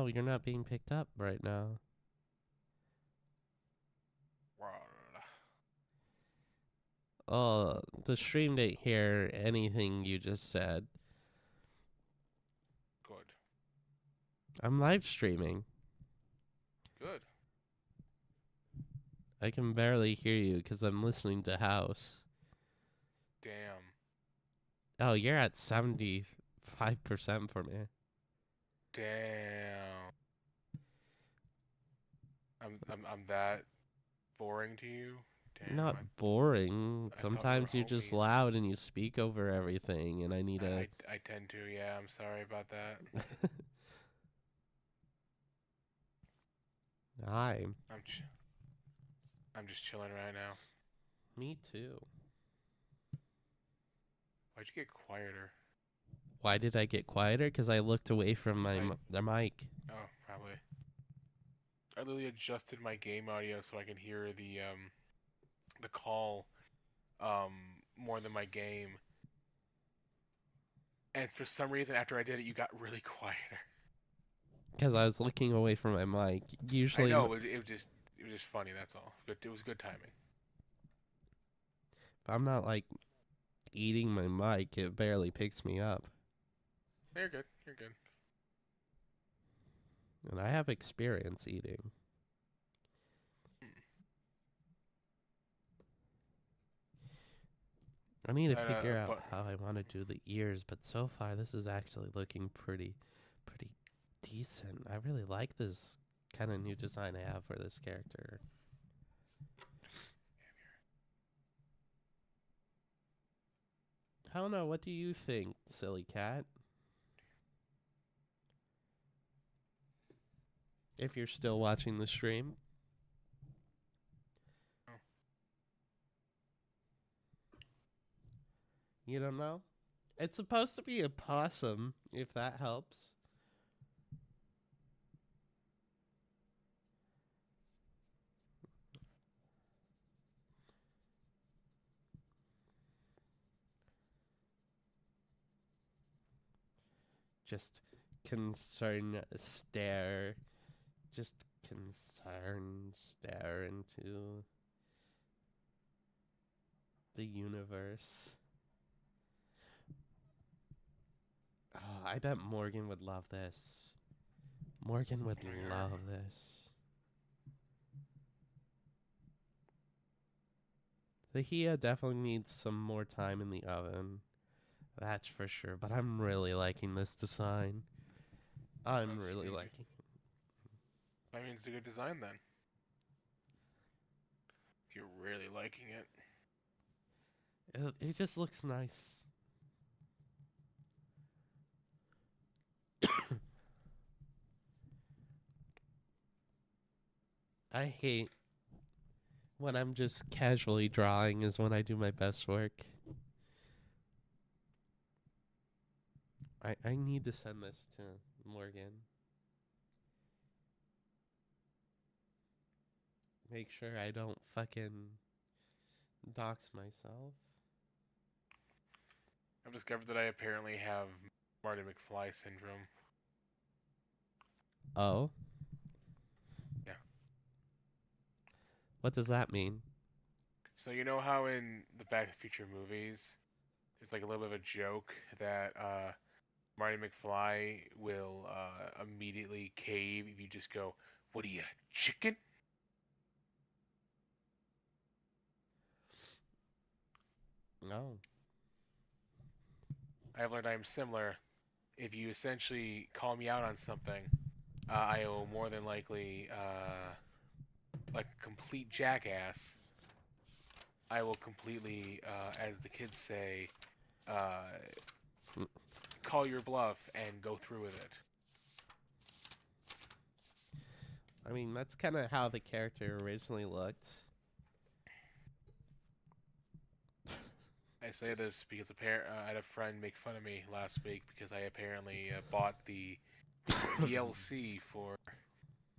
Oh, you're not being picked up right now. Oh, the stream didn't hear anything you just said. Good. I'm live streaming. Good. I can barely hear you because I'm listening to House. Damn. Oh, you're at 75% for me. Damn. I'm that boring to you? Damn. Not boring. I thought we were Sometimes you're just homies. loud and you speak over everything, and I need a. I tend to, yeah. I'm sorry about that. Hi. I'm ch- I'm just chilling right now. Me too. Why'd you get quieter? Why did I get quieter? Because I looked away from the mic. Oh, probably. I literally adjusted my game audio so I can hear the call um more than my game. And for some reason after I did it you got really quieter. Because I was looking away from my mic. I Usually, know, it was just funny, that's all. It was good timing. if I'm not like eating my mic, it barely picks me up. You're good. You're good. And I have experience eating. I need to figure out But how I want to do the ears, but so far this is actually looking pretty decent. I really like this kind of new design I have for this character. I don't know. What do you think, silly cat? If you're still watching the stream. oh, You don't know? It's supposed to be a possum, if that helps. Just concern stare. Just concern stare into the universe. Oh, I bet Morgan would love this. Morgan would love this. The Hia definitely needs some more time in the oven. That's for sure. But I'm really liking this design. I'm really liking it. that means it's a good design then. If you're really liking it. It just looks nice. I hate when I'm just casually drawing is when I do my best work. I need to send this to Morgan. Make sure I don't fucking dox myself. I've discovered that I apparently have Marty McFly syndrome. Oh? Yeah. What does that mean? So you know how in the Back to the Future movies, there's like a little bit of a joke that Marty McFly will immediately cave if you just go, "What are you, chicken?" No. I've learned I am similar. If you essentially call me out on something, I will more than likely, like a complete jackass, I will completely, as the kids say, uh, call your bluff and go through with it. I mean, that's kind of how the character originally looked. I say this because I had a friend make fun of me last week because I apparently bought the DLC for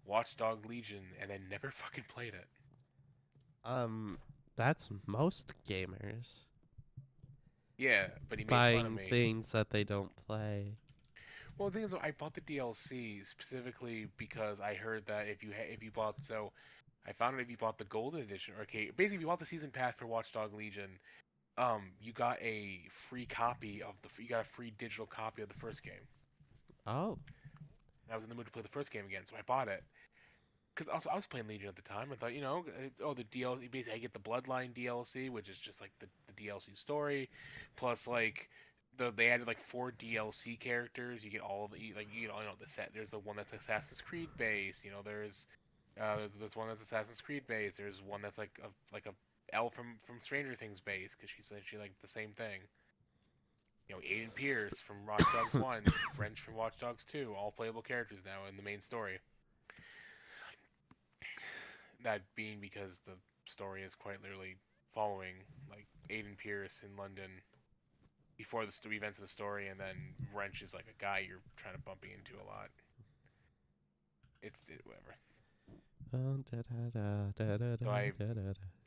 Watchdog Legion and then never fucking played it. That's most gamers Yeah, but he made fun of buying me. things that they don't play. Well, the thing is, I bought the DLC specifically because I heard that if you bought I found out if you bought the Golden Edition, or okay, basically if you bought the season pass for Watchdog Legion, you got a free copy of you got a free digital copy of the first game. Oh, And I was in the mood to play the first game again, so I bought it. Because also I was playing Legion at the time. I thought, the DLC. Basically, I get the Bloodline DLC, which is just like the DLC story, plus like they added like 4 DLC characters. You get all the the set. There's the one that's Assassin's Creed based. There's one that's Assassin's Creed based. There's one that's like a Elle from Stranger Things based because she like the same thing. Aiden Pierce from Watch Dogs 1, Wrench from Watch Dogs 2, all playable characters now in the main story. That being because the story is quite literally following like Aiden Pierce in London before the events of the story, and then Wrench is like a guy you're trying to bumping into a lot. Whatever.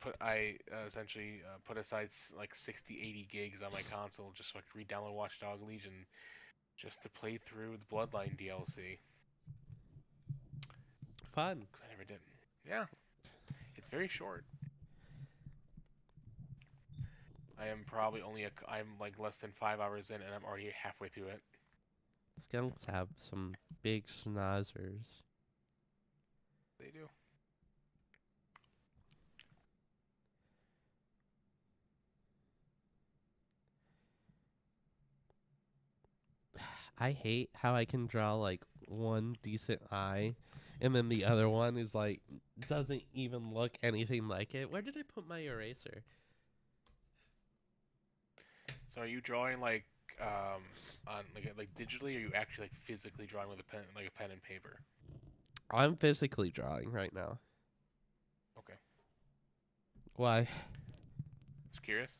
So I essentially put aside like 60, 80 gigs on my console just so I could re-download Watchdog Legion just to play through the Bloodline DLC. fun. Because I never did. Yeah. It's very short. I am probably I'm like less than 5 hours in and I'm already halfway through it. Skunks have some big schnozzers. They do. I hate how I can draw like one decent eye and then the other one is like doesn't even look anything like it. Where did I put my eraser? So are you drawing like on like digitally, or are you actually like physically drawing with a pen, like a pen and paper? I'm physically drawing right now. Okay. Why? Just curious.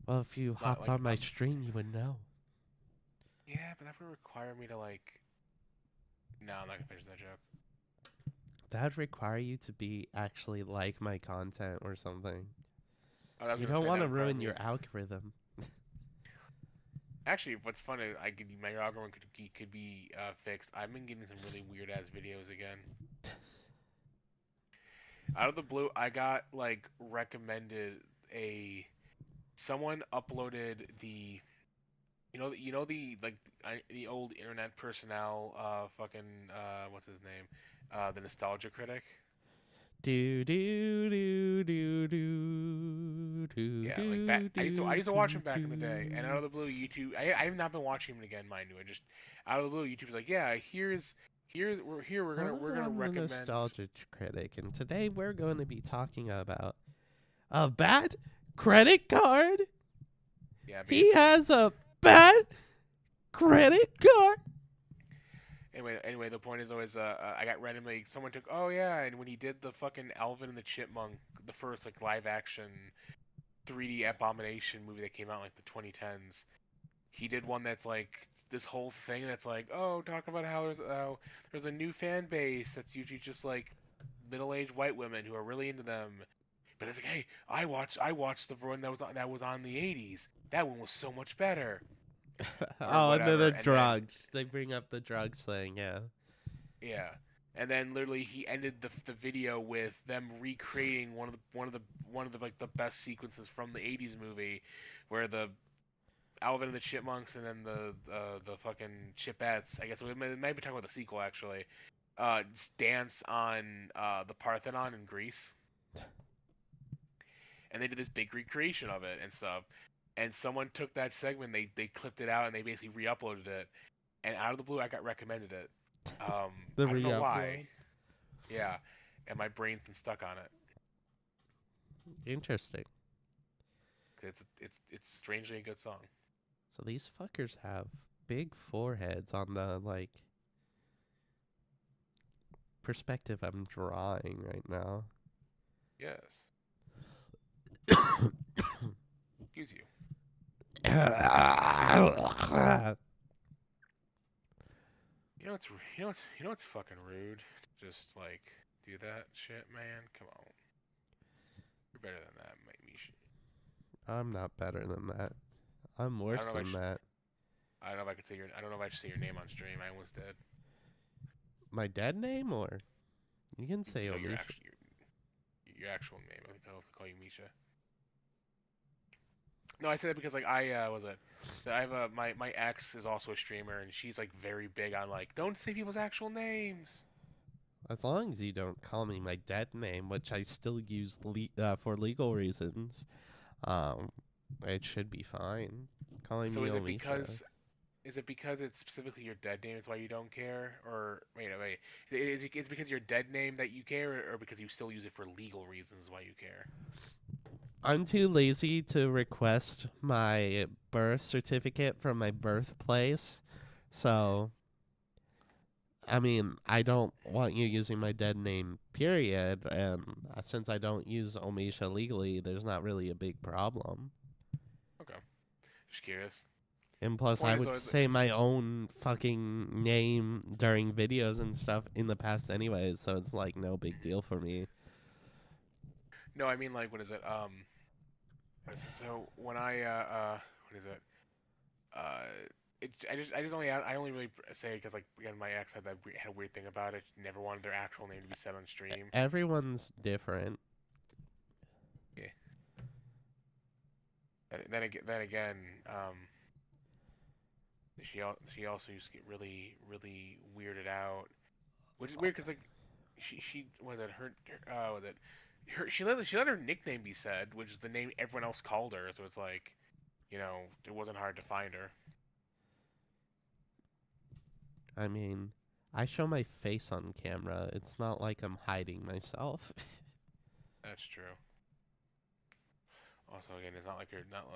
Well, if you hopped like, on my stream, you would know. Yeah, but that would require me to like. No, I'm not gonna finish that joke. That'd require you to be actually like my content or something. Oh, You don't want to ruin your algorithm. Actually, what's funny, my algorithm could be fixed. I've been getting some really weird ass videos again. Out of the blue, I got like recommended someone uploaded the the old internet personnel what's his name, the nostalgia critic. Do do do do do do Yeah, like do I do used to watch do him back in the day, and out of the blue, YouTube. I have not been watching him again, mind you. I just out of the blue, YouTube's like, yeah, we're gonna Hello, I'm the recommend. nostalgia critic, and today we're going to be talking about a bad credit card. Yeah, He has a bad credit card. Anyway, the point is always, I got randomly someone took. Oh yeah, and when he did the fucking Alvin and the Chipmunk, the first like live action 3D abomination movie that came out in, like the 2010s, he did one that's like this whole thing that's like, oh, talk about how there's a new fan base that's usually just like middle-aged white women who are really into them. But it's like, hey, I watched the one that was on the 80s. That one was so much better. Oh, and then whatever, the and drugs. They bring up the drugs thing, yeah. Yeah, and then literally he ended the video with them recreating one of the like the best sequences from the '80s movie, where the Alvin and the Chipmunks and then the fucking Chipettes. I guess we might be talking about the sequel actually. Just dance on the Parthenon in Greece, and they did this big recreation of it and stuff. And someone took that segment, they clipped it out, and they basically re-uploaded it. And out of the blue, I got recommended it. I don't know why. Yeah, and my brain's been stuck on it. Interesting. It's strangely a good song. So these fuckers have big foreheads on the like perspective I'm drawing right now. Yes. Excuse you. You know what's fucking rude? Just like do that shit, man. Come on, you're better than that, Misha. I'm not better than that. I'm I worse don't know if than that. I don't know if I could say your. I don't know if I should say your name on stream. I almost did. My dead name, or you can say So Omisha. your actual name. I'll call you Misha. No, I say that because like was it? I have my ex is also a streamer and she's like very big on like don't say people's actual names. As long as you don't call me my dead name, which I still use for legal reasons, um, it should be fine. Calling So me Omisha. is it because it's specifically your dead name is why you don't care, or wait, is it because your dead name that you care, or because you still use it for legal reasons why you care? I'm too lazy to request my birth certificate from my birthplace, so I mean, I don't want you using my dead name, period. And since I don't use Omisha legally, there's not really a big problem. Okay, just curious. And plus, I Point is would though, say my own fucking name during videos and stuff in the past, anyways. So it's like no big deal for me. no, I mean like what is it? What is it? So when what is it? Uh, I only really say because like again my ex had had a weird thing about it. She never wanted their actual name to be said on stream. Everyone's different. Yeah. Then again, she also used to get really weirded out, which is weird because like she was it her was it her she let her nickname be said, which is the name everyone else called her. So it's like, it wasn't hard to find her. I mean, I show my face on camera. It's not like I'm hiding myself. That's true. Also, again, it's not like you're not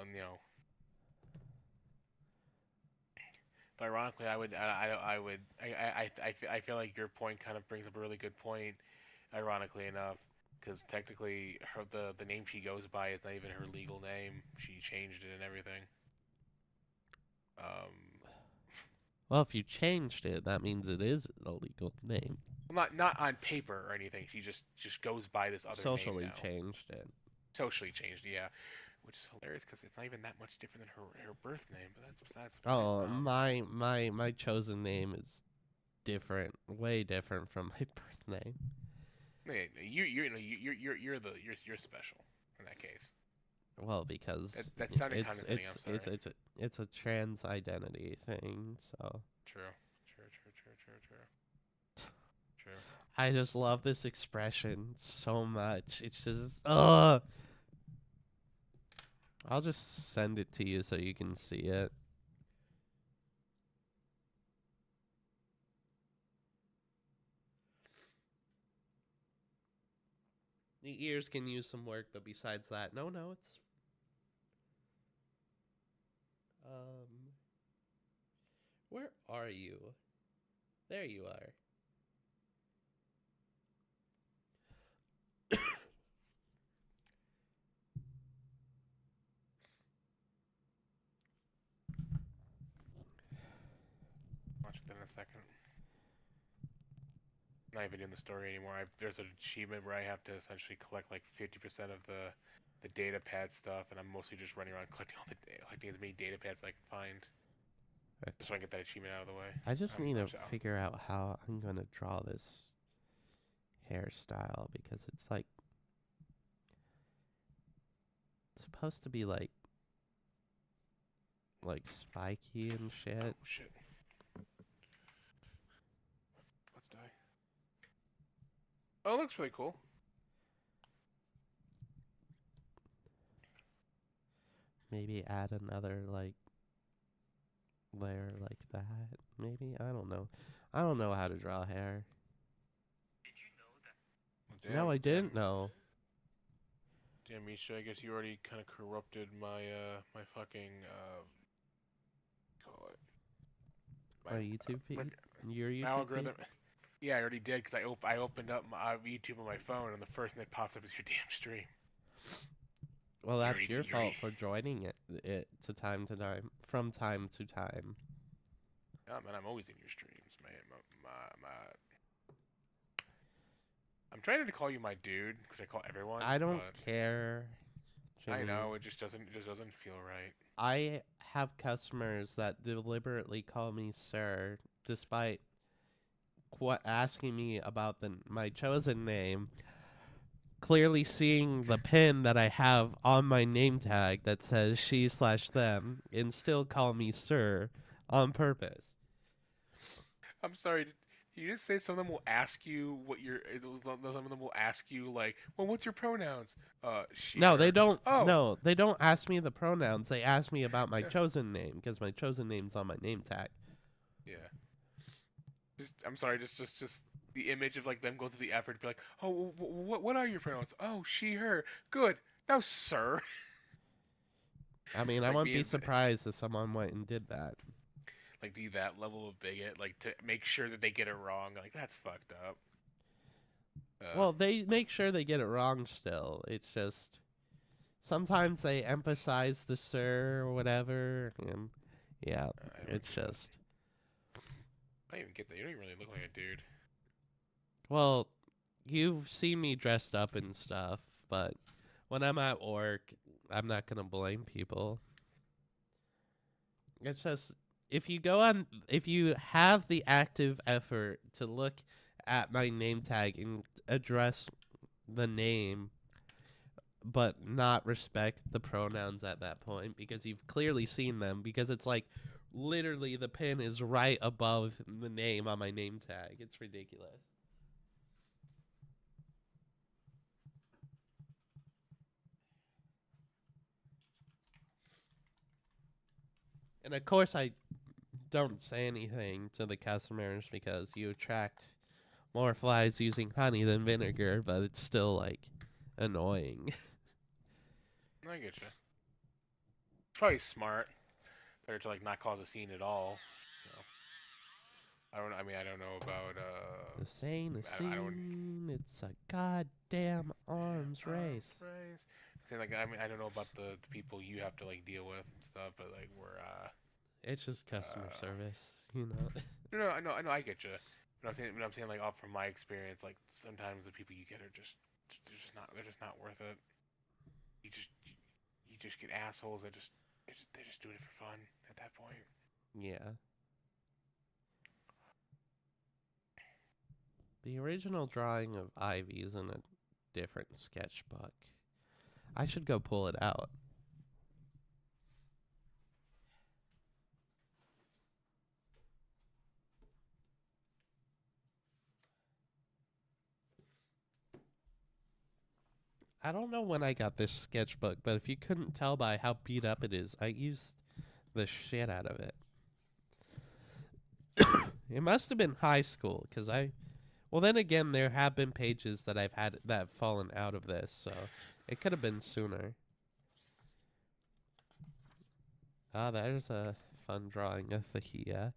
But ironically, I feel like your point kind of brings up a really good point. Ironically enough, because technically, the name she goes by is not even her legal name. She changed it and everything. Um, Well, if you changed it, that means it is a legal name. not on paper or anything. She just goes by this other name Socially now. changed it. Socially changed, yeah, which is hilarious because it's not even that much different than her birth name. But that's besides the point. Oh, my chosen name is different, way different from my birth name. You're special in that case. Well, because That sounded condescending. I'm sorry. it's a trans identity thing. So True. True. I just love this expression so much. It's just I'll just send it to you so you can see it. The ears can use some work, but besides that, no, it's where are you? There you are. Watch it in a second. Not even doing the story anymore. There's an achievement where I have to essentially collect like 50% of the data pad stuff, and I'm mostly just running around collecting as many data pads as I can find, Okay. just so I can get that achievement out of the way. I just need to figure out how I'm gonna draw this hairstyle because it's like it's supposed to be like spiky and shit. Oh shit. Let's die. Oh, it looks really cool. Maybe add another like layer like that. Maybe I don't know. I don't know how to draw hair. Did you know that? No, I didn't know. Damn, Misha, I guess you already kind of corrupted my my fucking call it. My YouTube feed? Your YouTube algorithm. feed? Yeah, I already did because I opened up my YouTube on my phone and the first thing that pops up is your damn stream. Well, You that's already, your you already. fault for joining it to time to time, from time to time. Yeah, man, I'm always in your streams, man. I'm trying to call you my dude because I call everyone, I don't but care, I Jimmy. know it just doesn't feel right. I have customers that deliberately call me sir, despite asking me about my chosen name, clearly seeing the pin that I have on my name tag that says she/them, and still call me sir on purpose. I'm sorry. Did you just say some of them will ask you what your? Some of them will ask you like, well, what's your pronouns? She, No, they her. don't. Oh, No, they don't ask me the pronouns. They ask me about my chosen name because my chosen name's on my name tag. yeah. Just, I'm sorry. Just the image of like them going through the effort to be like, oh, what are your pronouns? Oh, she, her. Good. Now, sir. I mean, I Like wouldn't be being surprised if someone went and did that. like be that level of bigot, like to make sure that they get it wrong. Like that's fucked up. Uh, Well, they make sure they get it wrong still. It's just sometimes they emphasize the sir or whatever, and yeah, I don't it's get that. just. I don't even get that. You don't even really look like a dude. Well, you've seen me dressed up and stuff, but when I'm at work, I'm not gonna blame people. It's just if you have the active effort to look at my name tag and address the name, but not respect the pronouns at that point because you've clearly seen them because it's like literally the pin is right above the name on my name tag. It's ridiculous. And of course I don't say anything to the customers because you attract more flies using honey than vinegar, but it's still like annoying. I get you. Probably smart. Better to like not cause a scene at all. You know. I don't. I mean, I don't know about. This ain't a I don't. scene, it's a goddamn Damn, arms race. phrase. Saying like, I mean, I don't know about the people you have to like deal with and stuff, but like we're It's just customer uh. service, you know. No, I know, I get you. But I'm saying like off from my experience, like sometimes the people you get are just, they're just not worth it. You just, you just get assholes that just, they're just doing it for fun at that point. Yeah. The original drawing of Ivy's in a different sketchbook. I should go pull it out. I don't know when I got this sketchbook, but if you couldn't tell by how beat up it is, I used the shit out of it. It must have been high school, because well, then again, there have been pages that I've had that have fallen out of this, so it could have been sooner. Ah, there's a fun drawing of Fahia.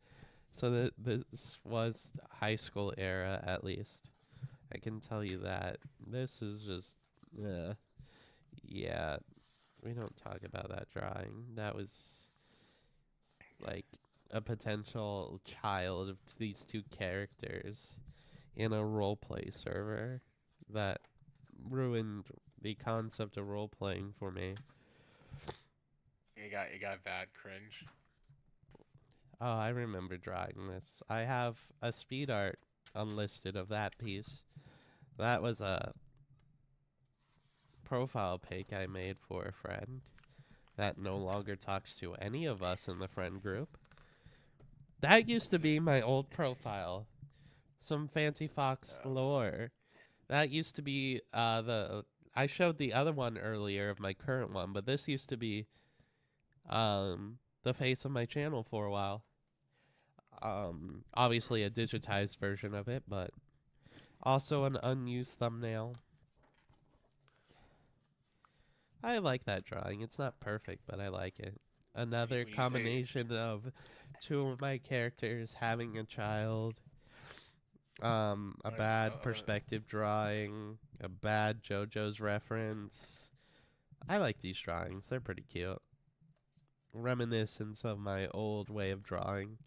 So this was high school era, at least. I can tell you that. This is just, yeah. We don't talk about that drawing. That was like a potential child of these two characters in a roleplay server that ruined the concept of role playing for me. You got that cringe. Oh, I remember drawing this. I have a speed art unlisted of that piece. That was a profile pic I made for a friend that no longer talks to any of us in the friend group. That used to be my old profile. Some Fancy Fox lore. That used to be I showed the other one earlier of my current one, but this used to be the face of my channel for a while. Obviously a digitized version of it, but also an unused thumbnail. I like that drawing. It's not perfect, but I like it. Another When you say combination of two of my characters having a child, a bad perspective drawing, a bad JoJo's reference, I like these drawings. They're pretty cute. Reminiscence of my old way of drawing.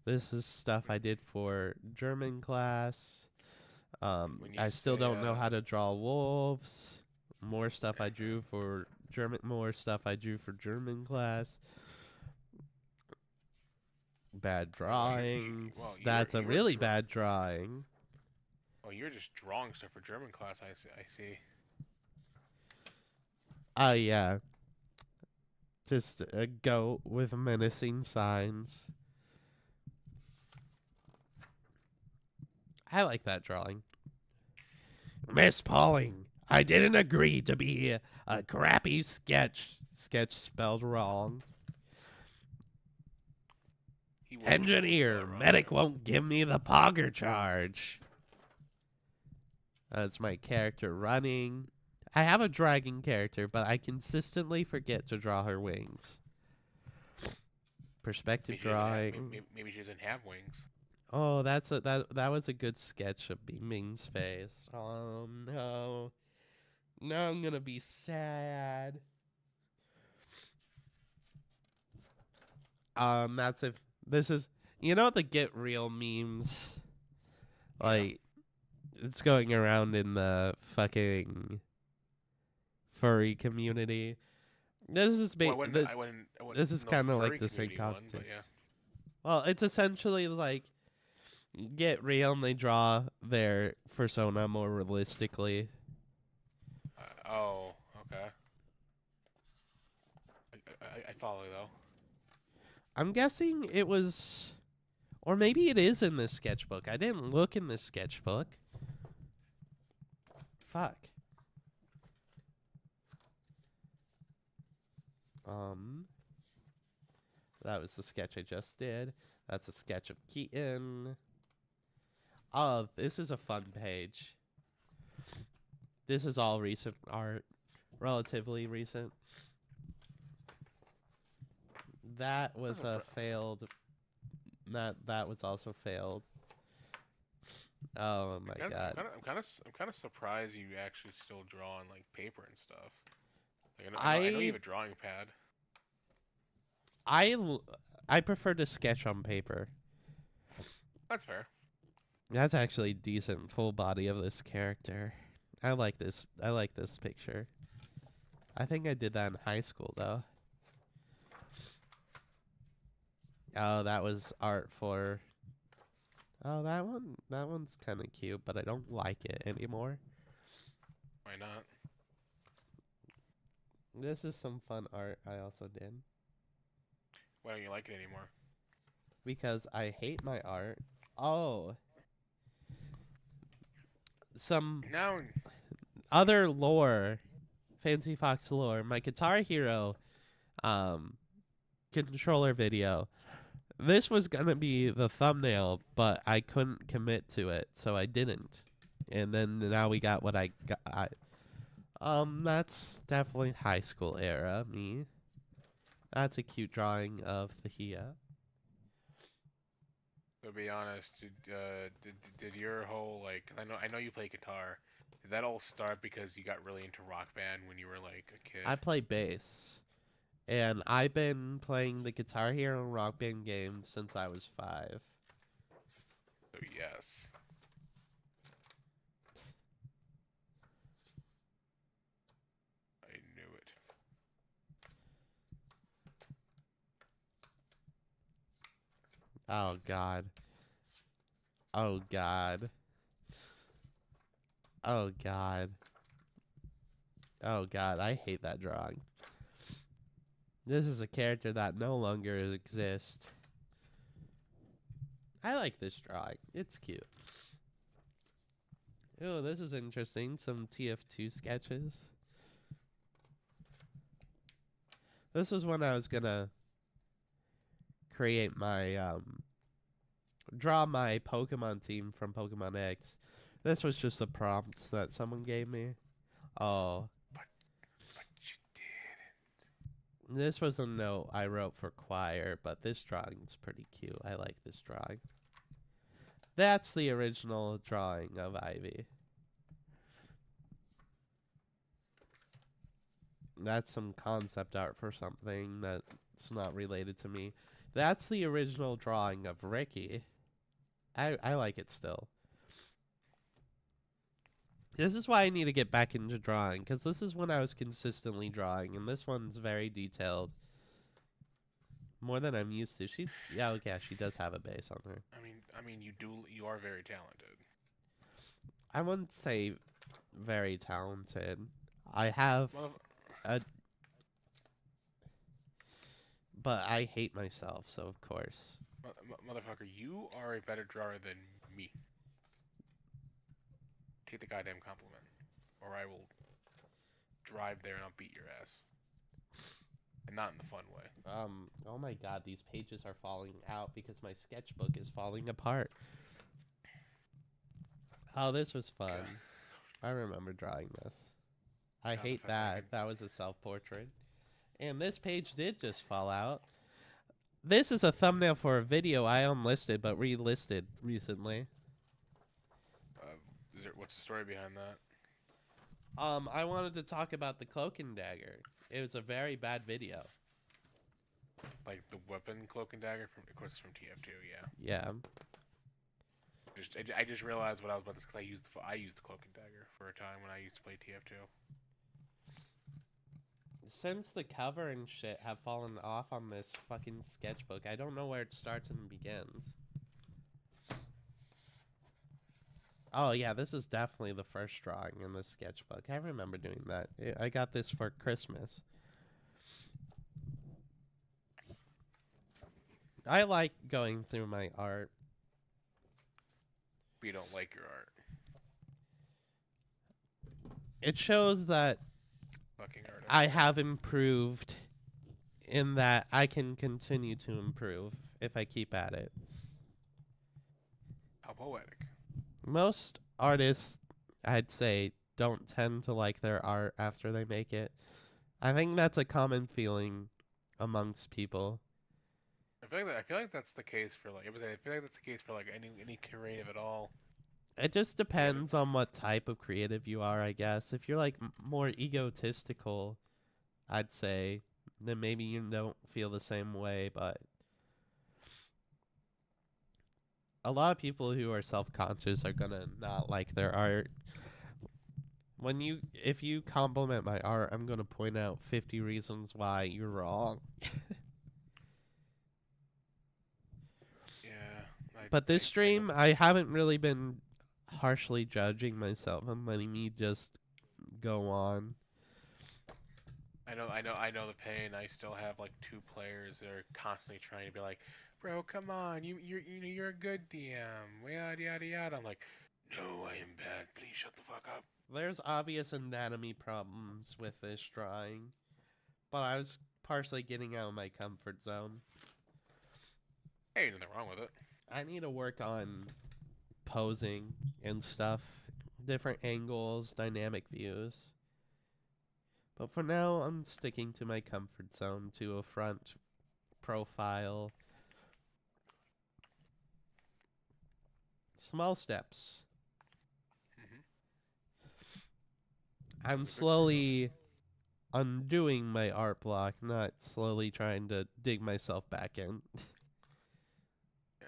This is stuff I did for German class. When you I still say don't know how to draw wolves. More stuff I drew for German. More stuff I drew for German class. Bad drawings. well, That's a you were really bad drawing. oh, you're just drawing stuff for German class. I see. Yeah. Just a goat with menacing signs. I like that drawing. Miss Pauling, I didn't agree to be a crappy sketch. Sketch spelled wrong. He will Engineer, spell it wrong. medic won't give me the Pogger charge. That's my character running. I have a dragon character, but I consistently forget to draw her wings. Perspective drawing. Maybe she doesn't have wings. Oh, that was a good sketch of Ming's face. Oh no. Now I'm gonna be sad. That's if this is the Get Real memes. Like it's going around in the fucking furry community. This is this is kind of like the same competition. Yeah. Well, it's essentially like Get Real and they draw their persona more realistically. Oh, okay. I follow though. I'm guessing it was, or maybe it is in this sketchbook. I didn't look in this sketchbook. Fuck. That was the sketch I just did. That's a sketch of Keaton. Oh, this is a fun page. This is all recent art. Relatively recent. That was a failed. That was also failed. Oh my god! I'm kind of surprised you actually still draw on like paper and stuff. Like, I know you have a drawing pad. I prefer to sketch on paper. That's fair. That's actually decent full body of this character. I like this. I like this picture. I think I did that in high school though. Oh, that was art for. Oh, that one. That one's kind of cute, but I don't like it anymore. Why not? This is some fun art I also did. Why don't you like it anymore? Because I hate my art. Oh. Some now other lore. Fancy Fox lore. My Guitar Hero controller video. This was going to be the thumbnail, but I couldn't commit to it, so I didn't. And then now we got what I got. That's definitely high school era me. That's a cute drawing of the Hia. To be honest, did your whole like I know you play guitar. Did that all start because you got really into Rock Band when you were like a kid? I play bass. And I've been playing the Guitar Hero and Rock Band games since I was 5. So yes. I knew it. Oh god. Oh god. Oh god. Oh god, I hate that drawing. This is a character that no longer exists. I like this drawing. It's cute. Oh, this is interesting. Some TF2 sketches. This was when I was gonna create my draw my Pokemon team from Pokemon X. This was just a prompt that someone gave me. Oh. But you didn't. This was a note I wrote for choir, but this drawing's pretty cute. I like this drawing. That's the original drawing of Ivy. That's some concept art for something that's not related to me. That's the original drawing of Ricky. I like it still. This is why I need to get back into drawing, because this is when I was consistently drawing, and this one's very detailed. More than I'm used to. She does have a base on her. I mean, you are very talented. I wouldn't say very talented. I have a, but I hate myself, so of course. Motherfucker, you are a better drawer than me. Take the goddamn compliment, or I will drive there and I'll beat your ass. And not in the fun way. Oh my god, these pages are falling out because my sketchbook is falling apart. Oh, this was fun. Okay. I remember drawing this. I God, hate if I that. That was a self-portrait. And this page did just fall out. This is a thumbnail for a video I unlisted but relisted recently. What's the story behind that? I wanted to talk about the cloak and dagger. It was a very bad video. Like the weapon cloak and dagger from, of course, it's from TF2. Yeah. Yeah. I just realized what I was about to, because I used the cloak and dagger for a time when I used to play TF2. Since the cover and shit have fallen off on this fucking sketchbook, I don't know where it starts and begins. Oh yeah, this is definitely the first drawing in the sketchbook. I remember doing that. I got this for Christmas. I like going through my art. But you don't like your art. It shows that Fucking art. I have improved in that I can continue to improve if I keep at it. How poetic. Most artists, I'd say, don't tend to like their art after they make it. I think that's a common feeling amongst people. I feel like that's the case for like. I feel like that's the case for like any creative at all. It just depends on what type of creative you are, I guess. If you're like more egotistical, I'd say, then maybe you don't feel the same way, but a lot of people who are self-conscious are gonna not like their art. If you compliment my art, I'm gonna point out 50 reasons why you're wrong. Yeah. But this stream, I haven't really been harshly judging myself. I'm letting me just go on. I know the pain. I still have like 2 players that are constantly trying to be like, bro, come on, you're a good DM, yada yada yada. I'm like, no, I am bad. Please shut the fuck up. There's obvious anatomy problems with this drawing, but I was partially getting out of my comfort zone. Hey, nothing wrong with it. I need to work on posing and stuff, different angles, dynamic views. But for now, I'm sticking to my comfort zone, to a front profile. Small steps. I'm slowly undoing my art block, not slowly trying to dig myself back in. Yeah.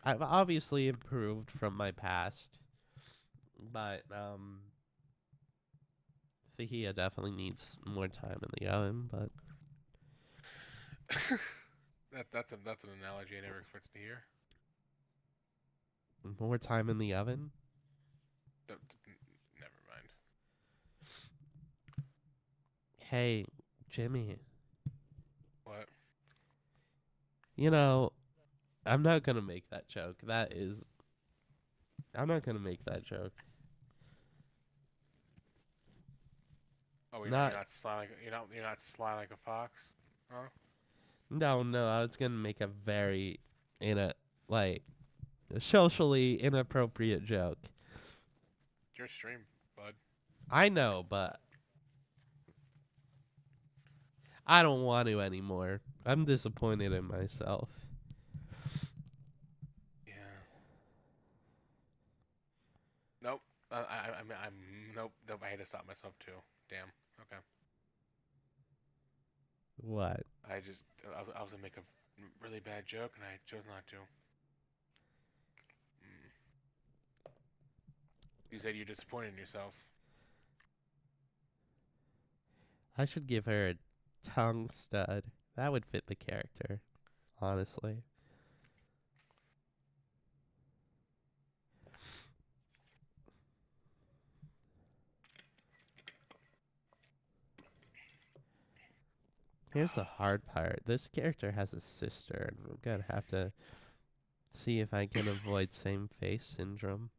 I've obviously improved from my past, but Fahia definitely needs more time in the oven, but that's an analogy I never expected to hear. more time in the oven? Never mind. Hey, Jimmy. What? You know, I'm not gonna make that joke. I'm not gonna make that joke. Oh, you're not sly like you're not sly like a fox, huh? No, I was gonna make a very socially inappropriate joke. It's your stream, bud. I know, but I don't want to anymore. I'm disappointed in myself. Yeah. I'm nope, nope. I had to stop myself too. Damn. Okay. What? I was gonna make a really bad joke and I chose not to. Mm. You said you're disappointed in yourself. I should give her a tongue stud. That would fit the character, honestly. Here's the hard part. This character has a sister, and I'm gonna have to see if I can avoid same face syndrome.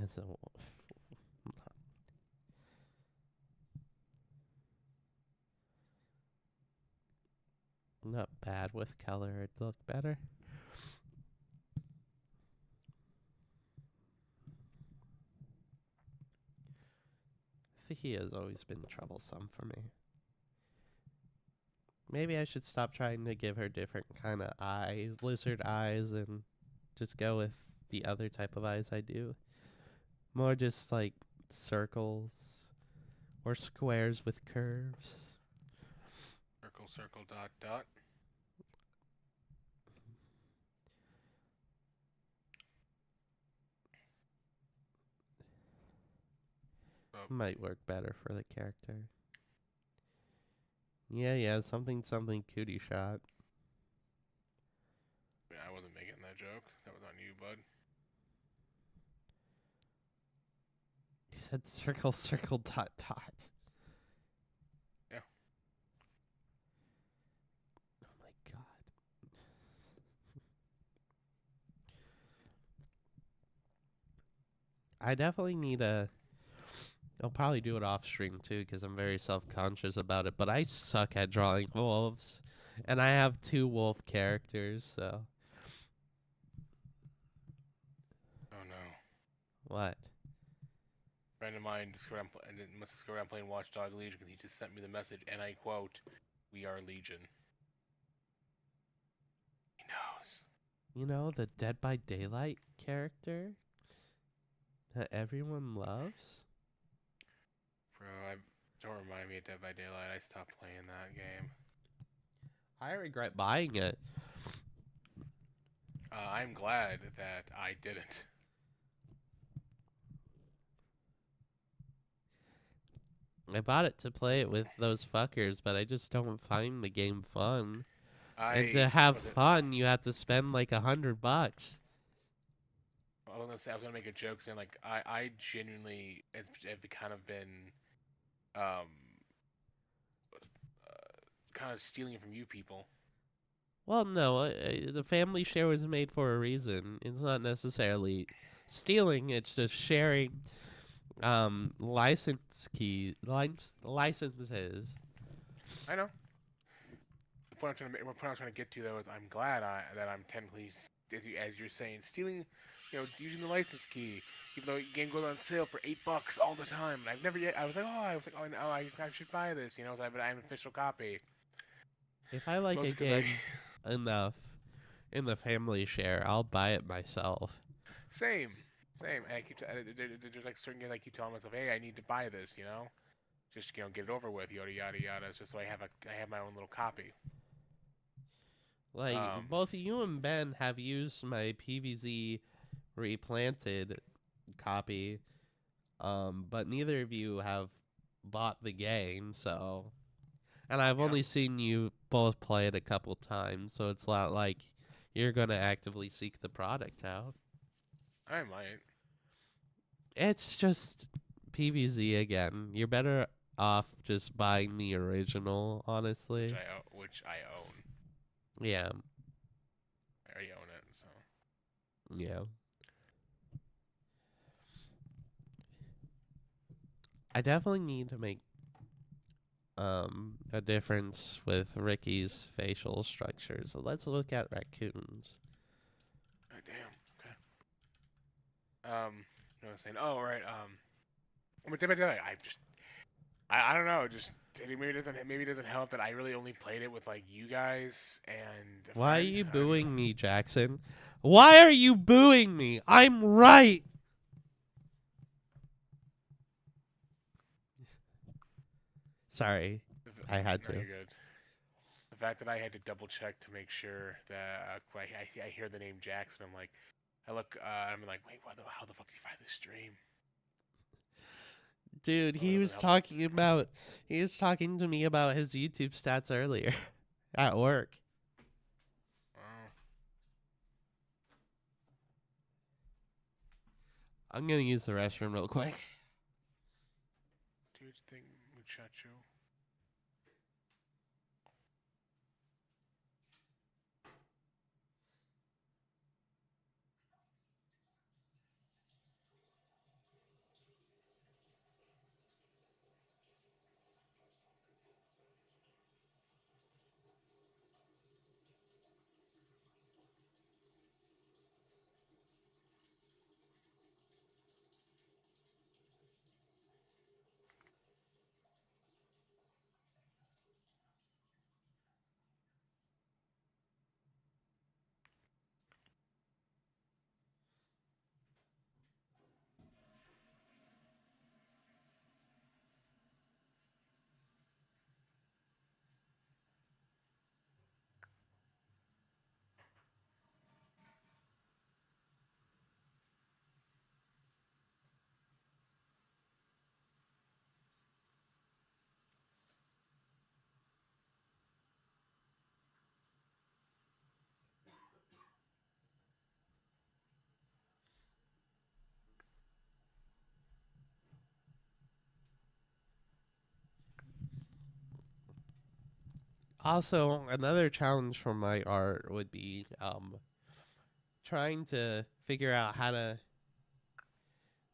That's a not bad with color. It'd look better. He has always been troublesome for me. Maybe I should stop trying to give her different kind of eyes, lizard eyes, and just go with the other type of eyes I do. More just like circles or squares with curves. Circle, circle, dot, dot. Oh, Might work better for the character. Yeah, something cootie shot. yeah, I wasn't making that joke. That was on you, bud. He said circle, circle, dot, dot. Yeah. Oh my god. I definitely need a. I'll probably do it off stream too because I'm very self conscious about it. But I suck at drawing wolves, and I have 2 wolf characters. So Oh no. what? A friend of mine must discover I'm playing Watchdog Legion because he just sent me the message, and I quote, "We are Legion." He knows. You know the Dead by Daylight character that everyone loves. Bro, don't remind me of Dead by Daylight. I stopped playing that game. I regret buying it. I'm glad that I didn't. I bought it to play it with those fuckers, but I just don't find the game fun. And to have fun, you have to spend like $100. I was gonna say I was gonna make a joke saying like I genuinely have kind of been um kind of stealing it from you people. Well, no, the family share was made for a reason. It's not necessarily stealing; it's just sharing licenses. I know. The point I'm trying to get to though is I'm glad that I'm technically, as you're saying, stealing, using the license key, even though the game goes on sale for $8 all the time. And I've never yet. I was like, oh no, I should buy this, so I have an official copy. If I like Mostly a game enough in the family share, I'll buy it myself. Same. And I keep there's like certain games I keep telling myself, hey, I need to buy this, just get it over with, yada yada yada. It's just so I have my own little copy. Like both you and Ben have used my PVZ replanted copy, but neither of you have bought the game, so. And I've only seen you both play it a couple times, so it's not like you're gonna actively seek the product out. I might. It's just PVZ again. You're better off just buying the original, honestly. Which I own. Yeah. I already own it, so. Yeah. I definitely need to make a difference with Ricky's facial structure. So let's look at raccoons. Oh, damn. Okay. No, I was saying. Oh, right. But I just, I don't know. Just maybe it doesn't help that I really only played it with like you guys and a Why are friend. you I don't know. booing me, Jackson? Why are you booing me? I'm right. Sorry, I had No, to. you're good. The fact that I had to double check to make sure that I hear the name Jackson, I'm like, I look, I'm like, wait, how the fuck did he find this stream? Dude, Well, it doesn't help. he was talking to me about his YouTube stats earlier at work. Oh, I'm gonna use the restroom real quick. dude, thing muchacho. Also, another challenge for my art would be trying to figure out how to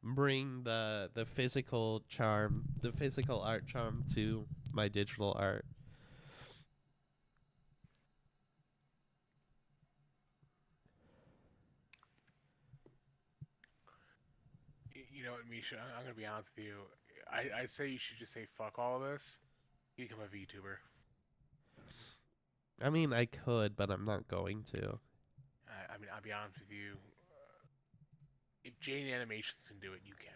bring the physical charm, the physical art charm to my digital art. You know what, Misha? I'm gonna be honest with you. I say you should just say fuck all this. You become a VTuber. I mean, I could, but I'm not going to. I mean, I'll be honest with you. If Jane Animations can do it, you can.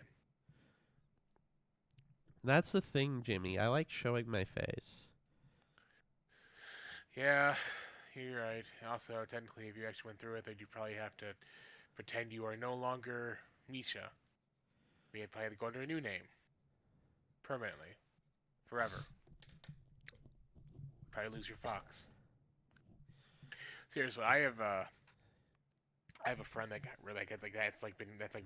That's the thing, Jimmy. I like showing my face. Yeah, you're right. Also, technically, if you actually went through it, then you probably have to pretend you are no longer Misha. You'd probably have to go under a new name. Permanently. Forever. Probably lose your fox. Seriously, I have a friend that got really that's like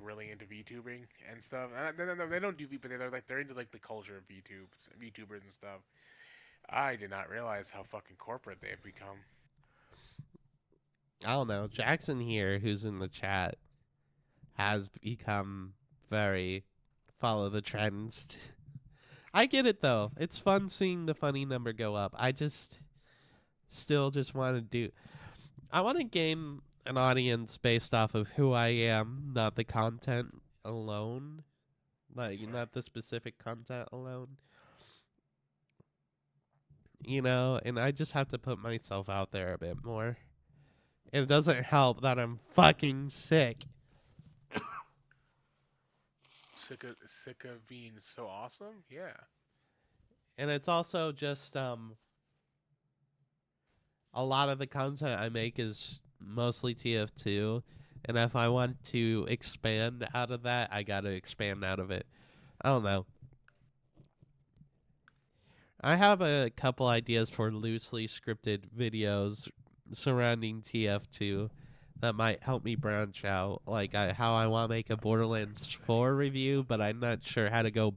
really into VTubing and stuff. They don't do V, but they're into like the culture of VTubers and stuff. I did not realize how fucking corporate they have become. I don't know. Jackson here, who's in the chat, has become very follow the trends. I get it though. It's fun seeing the funny number go up. I just still just want to do. I want to gain an audience based off of who I am, not the content alone. Like Sure. not the specific content alone. You know, and I just have to put myself out there a bit more. It doesn't help that I'm fucking sick. Sick of being so awesome? Yeah. And it's also just a lot of the content I make is mostly TF2, and if I want to expand out of that, I got to expand out of it. I don't know. I have a couple ideas for loosely scripted videos surrounding TF2 that might help me branch out, like how I want to make a Borderlands 4 review, but I'm not sure how to go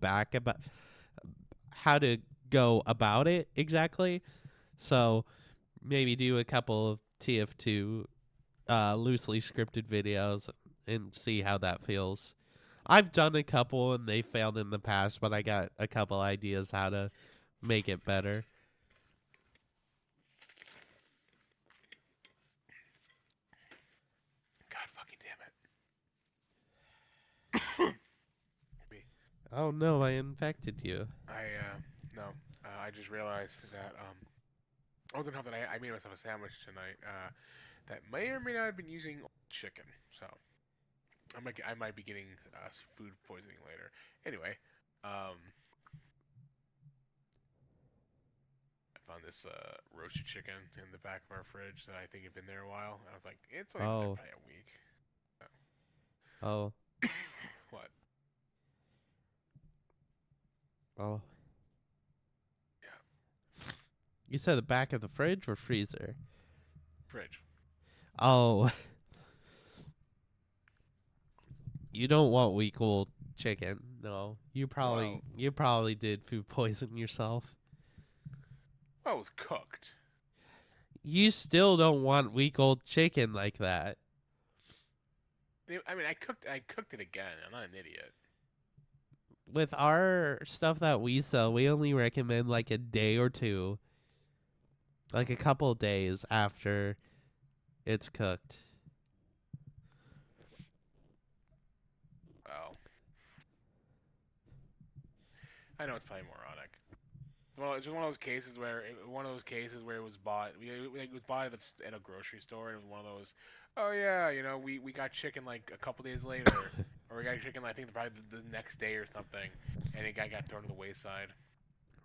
about it exactly. So maybe do a couple of TF2 loosely scripted videos and see how that feels. I've done a couple and they failed in the past, but I got a couple ideas how to make it better. God fucking damn it. Me. Oh no, I infected you. No. I just realized that I wasn't helping. I made myself a sandwich tonight. That may or may not have been using chicken. So I might be getting food poisoning later. Anyway, I found this roasted chicken in the back of our fridge that I think had been there a while. I was like, it's only been there Oh, probably a week. oh, What? oh. Yeah, You said the back of the fridge or freezer? fridge. Oh, you don't want week old chicken. No, Well, you probably did food poison yourself. well, it was cooked. You still don't want week old chicken like that. I mean, I cooked it again. I'm not an idiot. With our stuff that we sell, we only recommend like a day or two, like a couple days after it's cooked. Well, I know it's probably moronic. It's just one of those cases where it was bought. It was bought at a grocery store, and it was one of those. Oh yeah, we got chicken like a couple days later, or we got chicken I think probably the next day or something, and it got thrown to the wayside.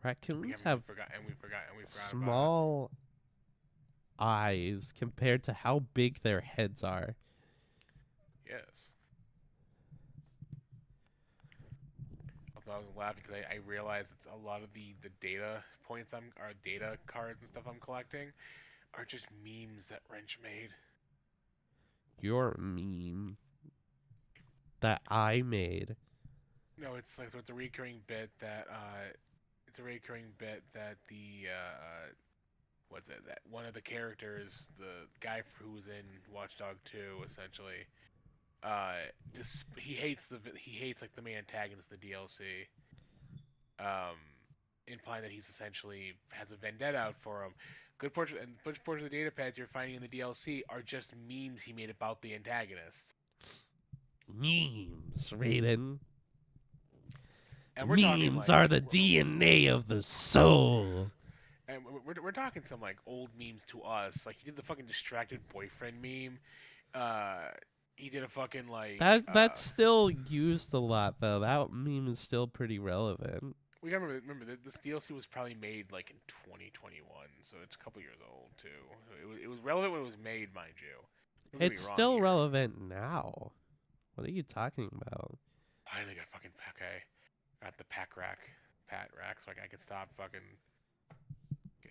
Raccoons have We forgot about it. small eyes compared to how big their heads are. Yes. Although I was laughing because I realized it's a lot of the data points or data cards and stuff I'm collecting are just memes that Wrench made. Your meme that I made. No, it's like so it's a recurring bit that the what's it that one of the characters, the guy who was in Watch Dog 2, essentially, just he hates like the main antagonist of the DLC, um, implying that he's essentially has a vendetta out for him. Good portion of the data pads you're finding in the DLC are just memes he made about the antagonist. Memes, Raiden. And we're talking Memes like are the DNA of the soul. and we're talking some like old memes to us. Like he did the fucking distracted boyfriend meme. He did a fucking That's still used a lot though. That meme is still pretty relevant. we gotta remember that this DLC was probably made like in 2021, so it's a couple years old too. It was relevant when it was made, mind you. Don't get It's me wrong still here. relevant now. What are you talking about? Finally got fucking okay. Got the pat rack, so I could stop fucking.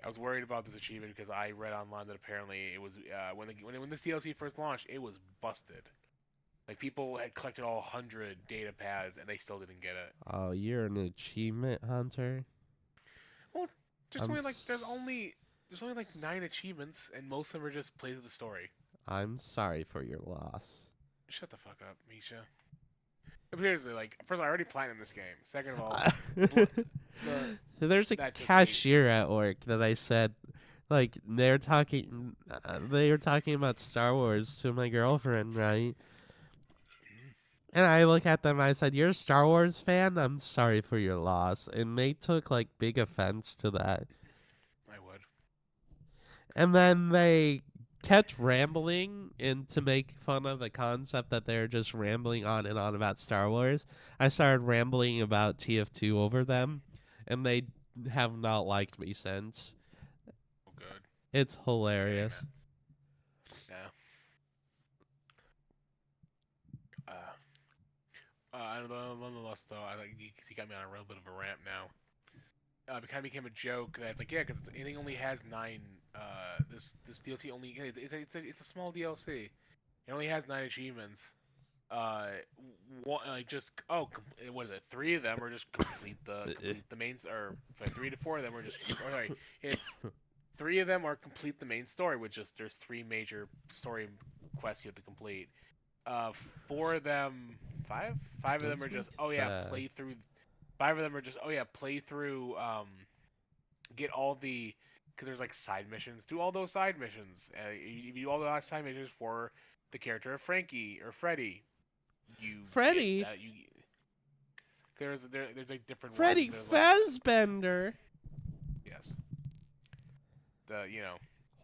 I was worried about this achievement because I read online that apparently it was when this DLC first launched, it was busted. Like people had collected all 100 data pads and they still didn't get it. Oh, you're an achievement hunter? Well, I'm there's only like 9 achievements and most of them are just plays of the story. I'm sorry for your loss. Shut the fuck up, Misha. Seriously, like first of all, I already platinumed this game. Second of all, There's a that took me- cashier at work that I said, like they were talking about Star Wars to my girlfriend, right? And I look at them and I said, "You're a Star Wars fan? I'm sorry for your loss." And they took like big offense to that. I would. And then they kept rambling and to make fun of the concept that they're just rambling on and on about Star Wars. I started rambling about TF2 over them, and they have not liked me since. Oh, good. It's hilarious. Yeah. Nonetheless, though, he got me on a real bit of a rant now. It kind of became a joke that it's like, yeah, because it only has 9. This DLC only it's a small DLC. It only has 9 achievements. What is it? 3 of them are just complete the main, or 3 to 4 of them are just. Or sorry, it's 3 of them are complete the main story, which is there's 3 major story quests you have to complete. 4 of them, 5 of them are just play through. 5 of them are just play through get all the because there's like side missions. Do all those side missions. You do all the side missions for the character of Frankie or Freddy. You get Freddy, that you. There's like different ones. Freddy There's like Fazbender. yes, the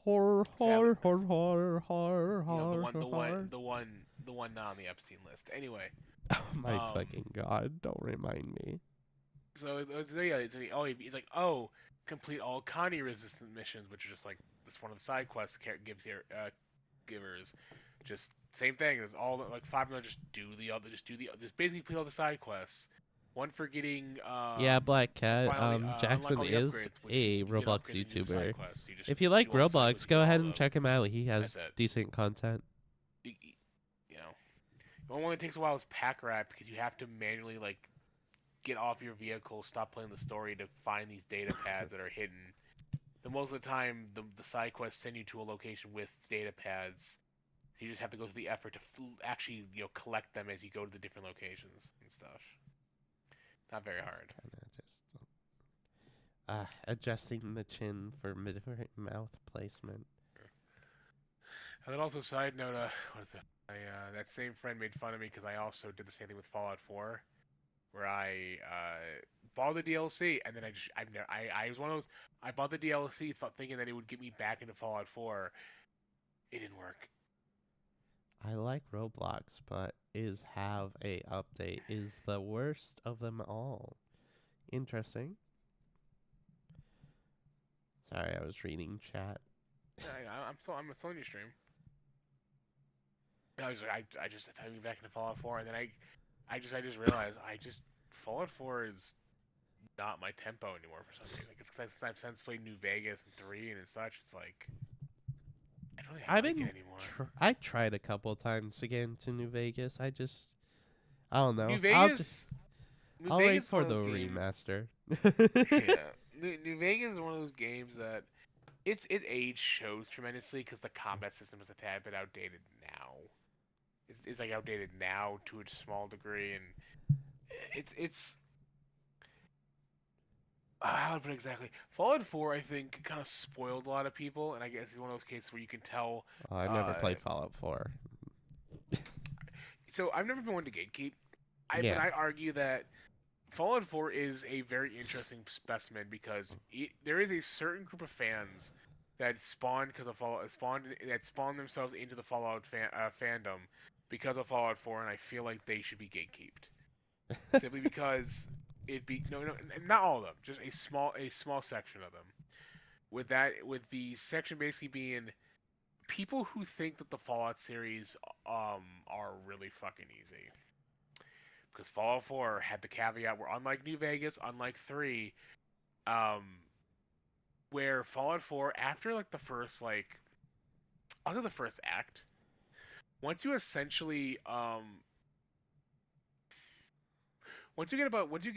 Horror, Sam, horror, horror, horror, horror, the horror, one the one horror. the one the one not on the Epstein list. Anyway, Oh my um, fucking god! Don't remind me. so yeah, he's like, oh, complete all Connie resistant missions, which are just like this one of the side quests gives here givers. Just same thing. There's all like five of them. Just basically complete all the side quests. One for getting Yeah, Black Cat. unlock Jackson all the is upgrades, which a you get Roblox upgrades and do the side YouTuber. quests. You just If you like do all the side quests, Roblox, you go get ahead all and of them. check him out. He has That's it. decent content. You, you know, the only one that takes a while is Pack Rat because you have to manually like get off your vehicle, stop playing the story to find these data pads that are hidden. But most of the time, the side quests send you to a location with data pads. So you just have to go through the effort to actually collect them as you go to the different locations and stuff. Not very hard. Kinda just adjusting the chin for mouth placement. And then also, side note, what is it? That same friend made fun of me because I also did the same thing with Fallout 4, where I bought the DLC and then I was one of those. I bought the DLC thinking that it would get me back into Fallout 4. It didn't work. I like Roblox, but is have a update is the worst of them all. Interesting. Sorry, I was reading chat. I'm still on your stream. I just had me back into Fallout 4, and then I just realized Fallout 4 is not my tempo anymore for some reason. Like it's because I've since played New Vegas and 3 and such. It's like I don't really I've like been it anymore. I tried a couple times to get into New Vegas. I don't know. New Vegas, New I'll wait Vegas is for one of the those games. remaster. Yeah, New Vegas is one of those games that its age shows tremendously because the combat system is a tad bit outdated now. It's like outdated now to a small degree, and it's how to put it exactly. Fallout 4, I think, kind of spoiled a lot of people, and I guess it's one of those cases where you can tell. Oh, I never played Fallout 4. So I've never been one to gatekeep. Yeah. But I argue that Fallout 4 is a very interesting specimen because there is a certain group of fans that spawned because of Fallout, spawned themselves into the Fallout fandom because of Fallout 4, and I feel like they should be gatekeeped simply because no, not all of them, just a small section of them. With the section basically being people who think that the Fallout series are really fucking easy. Because Fallout 4 had the caveat where unlike New Vegas, unlike 3, where Fallout 4 after like the first after the first act, once you essentially once you get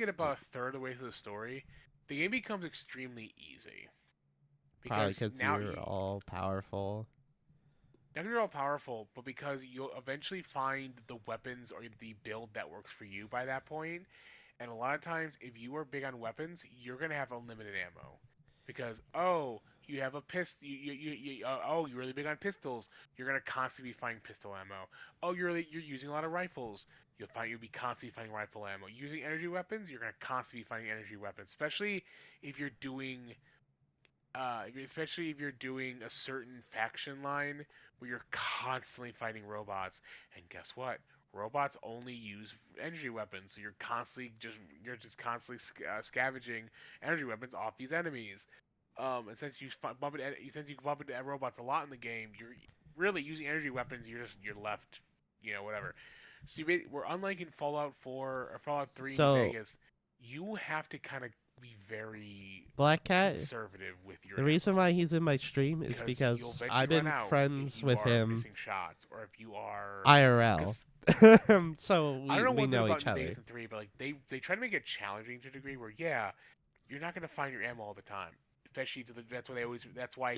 about a third of the way through the story, the game becomes extremely easy. Probably Because because now you're all powerful. not because you're all powerful, but because you'll eventually find the weapons or the build that works for you by that point. And a lot of times, if you are big on weapons, you're gonna have unlimited ammo, because you have a pistol. You're really big on pistols. You're gonna constantly be finding pistol ammo. Oh, you're using a lot of rifles. You'll be constantly finding rifle ammo. Using energy weapons, you're gonna constantly be finding energy weapons, especially if you're doing a certain faction line where you're constantly fighting robots. And guess what? Robots only use energy weapons, so you're just constantly scavenging energy weapons off these enemies. And since you bump into robots a lot in the game, you're really using energy weapons. You're left, whatever. So we're unlike in Fallout 4 or Fallout 3 New So Vegas. You have to kind of be very Black Cat, conservative with your the reason ammo, why he's in my stream is you'll because eventually I've run been out friends if you with are him missing shots or if you are. IRL. 'Cause So I don't know we what's know about each New other. Vegas and 3, but like they try to make it challenging to a degree where you're not gonna find your ammo all the time. Especially that's why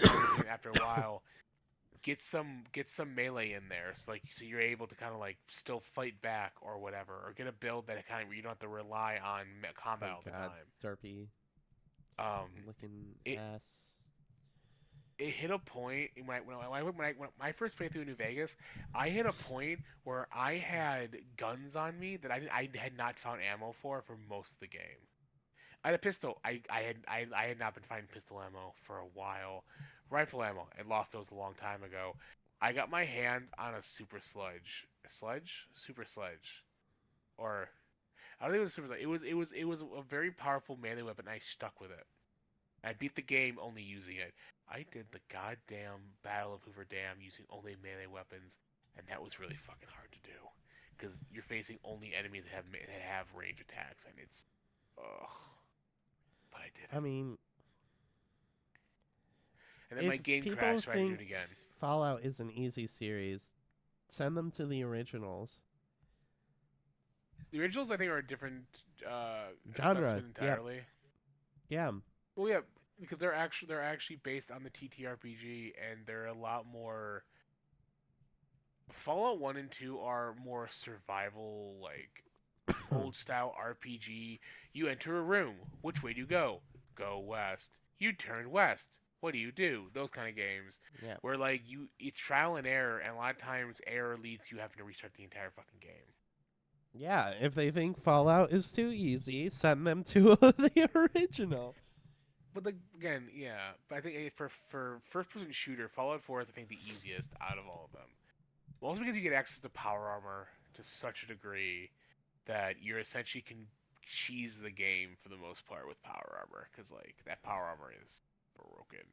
after a while get some melee in there, so you're able to kind of like still fight back or whatever, or get a build that kind of where you don't have to rely on combat Oh all the god, time. derpy. looking It ass. it hit a point when I first played through New Vegas. I hit a point where I had guns on me that I had not found ammo for most of the game. I had a pistol. I had not been finding pistol ammo for a while. Rifle ammo. I lost those a long time ago. I got my hands on a super sledge, super sledge, or I don't think it was super sledge. It was a very powerful melee weapon. I stuck with it. I beat the game only using it. I did the goddamn Battle of Hoover Dam using only melee weapons, and that was really fucking hard to do because you're facing only enemies that have range attacks, and it's ugh. But I did I it. mean, And then if my game people crashed, so I had to do think it again. Fallout is an easy series, send them to the originals. The originals, I think, are a different Genre, specimen yep, entirely. yeah. Well, yeah, because they're actually based on the TTRPG, and they're a lot more. Fallout 1 and 2 are more survival, like old style RPG. You enter a room. Which way do you go? Go west. You turn west. What do you do? Those kind of games. Yeah. Where like it's trial and error, and a lot of times error leads to you having to restart the entire fucking game. Yeah, if they think Fallout is too easy, send them to the original. But again, yeah. But I think for first person shooter, Fallout 4 is I think the easiest out of all of them. Mostly because you get access to power armor to such a degree that you essentially can cheese the game for the most part with power armor, because like that power armor is broken.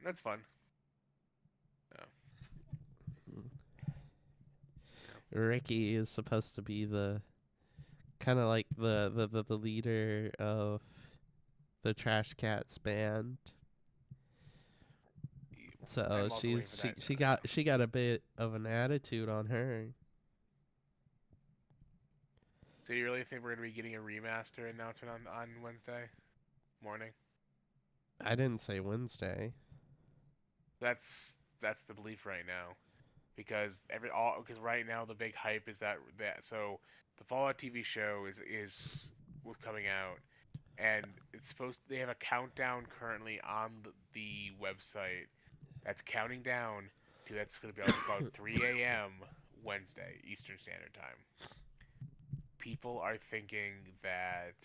That's fun. No. No. Ricky is supposed to be the kind of like the leader of the Trash Cats band. So I'm also waiting for that. she got a bit of an attitude on her. So you really think we're gonna be getting a remaster announcement on Wednesday morning? I didn't say Wednesday. That's the belief right now, because right now the big hype is that so the Fallout TV show was coming out, and they have a countdown currently on the website that's counting down to that's going to be about 3 a.m. Wednesday Eastern Standard Time. People are thinking that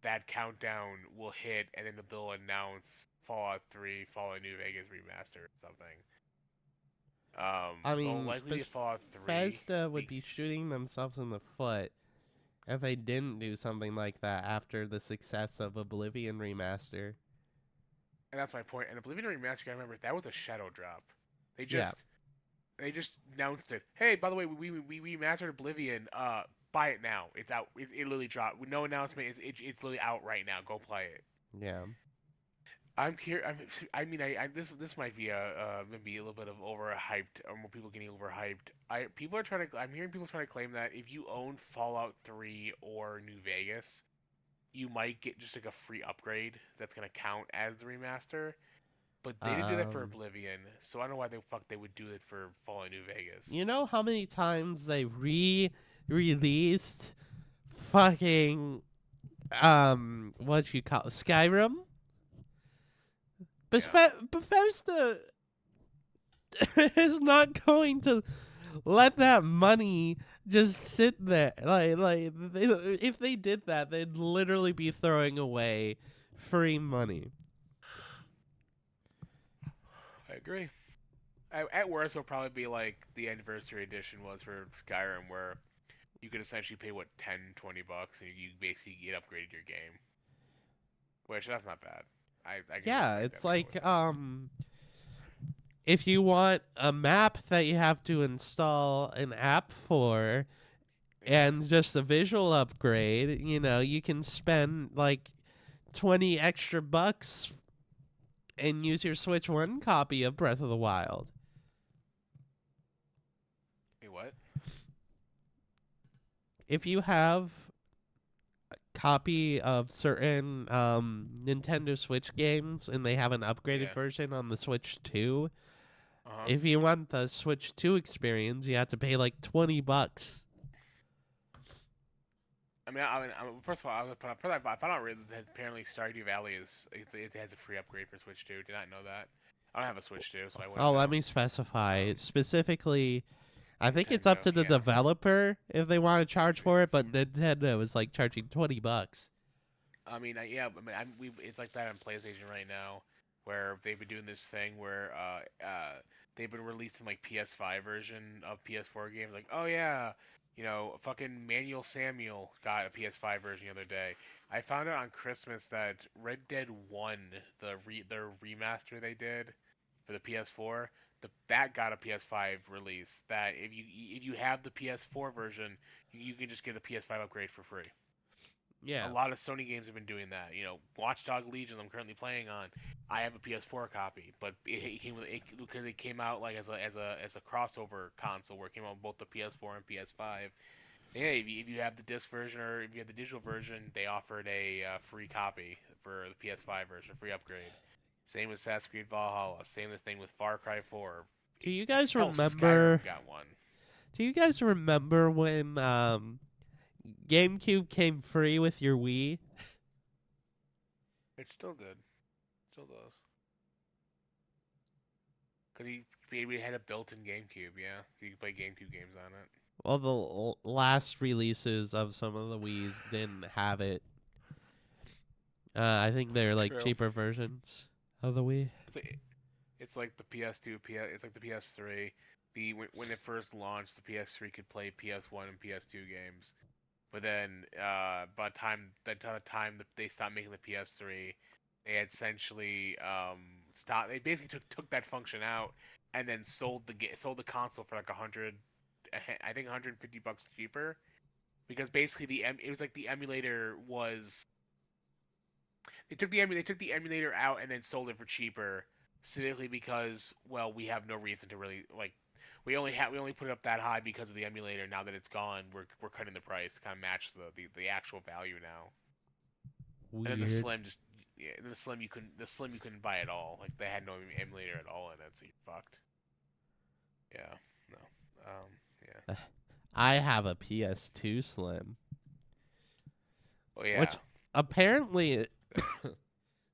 that countdown will hit, and then they'll announce Fallout 3, Fallout New Vegas remaster, or something. I It'll mean, likely be Fallout 3. Bethesda would be shooting themselves in the foot if they didn't do something like that after the success of Oblivion remaster. And that's my point. And Oblivion Remastered, I remember that was a shadow drop. They Yeah. just announced it. Hey, by the way, we remastered Oblivion. Buy it now. It's out. It literally dropped with no announcement. It's literally out right now. Go play it. Yeah. I'm curious. I mean, this might be maybe a little bit of overhyped, or more people getting overhyped. I'm hearing people trying to claim that if you own Fallout 3 or New Vegas, you might get just like a free upgrade that's gonna count as the remaster. But they didn't do that for Um, Oblivion, so I don't know why the fuck they would do it for Fallout New Vegas. you know how many times they re-released fucking what you call it, Skyrim? Yeah. Bethesda is not going to let that money just sit there. If they did that, they'd literally be throwing away free money. I agree. At worst, it'll probably be like the anniversary edition was for Skyrim, where you could essentially pay what $10-20 and you basically get upgraded your game. Which that's not bad. I can Yeah, respect it's that people like with that. if you want a map that you have to install an app for and just a visual upgrade, you can spend like 20 extra bucks and use your Switch 1 copy of Breath of the Wild. Hey, what? If you have a copy of certain Nintendo Switch games and they have an upgraded Yeah. version on the Switch 2, Uh-huh. if you want the Switch 2 experience, you have to pay like 20 bucks. First of all, I found out really that apparently Stardew Valley it has a free upgrade for Switch 2. Did not know that. I don't have a Switch 2, so I wouldn't Oh, let know. me specify specifically. I think it's up Nintendo, to the yeah. developer if they want to charge It for it, is. but Nintendo is like charging $20. Yeah, it's like that on PlayStation right now, where they've been doing this thing where they've been releasing like PS5 version of PS4 games. Like, oh yeah, fucking Manuel Samuel got a PS5 version the other day. I found out on Christmas that Red Dead One, their remaster they did for the PS4, that got a PS5 release. That if you have the PS4 version, you can just get a PS5 upgrade for free. A Yeah. lot of Sony games have been doing that. Watchdog Legion I'm currently playing on. I have a PS4 copy, but it came with it because it came out like as a crossover console where it came out with both the PS4 and PS5. And yeah, if you have the disc version or if you have the digital version, they offered a free copy for the PS5 version, free upgrade. Same with Assassin's Creed Valhalla. Same thing with Far Cry 4. Do you guys Hell, remember? Skyrim got one. Do you guys remember when GameCube came free with your Wii? It still did. Still does. Because we had a built-in GameCube, yeah. You could play GameCube games on it. Well, the last releases of some of the Wii's didn't have it. I think they're like True. cheaper versions of the Wii. It's like the PS2, it's like the PS3. When it first launched, the PS3 could play PS1 and PS2 games. But then, by the time that they stopped making the PS3, they had essentially stopped. They basically took that function out and then sold the console for like 100, I think $150 cheaper, because basically it was like the emulator was they took the emulator out and then sold it for cheaper, specifically because, well, we have no reason to really like we only put it up that high because of the emulator. Now that it's gone, we're cutting the price to kind of match the actual value now. And then the Weird. Slim just yeah, and the Slim you couldn't buy at all. Like they had no emulator at all in it, so you're fucked. Yeah, no, yeah. I have a PS2 Slim, Well, yeah. which apparently,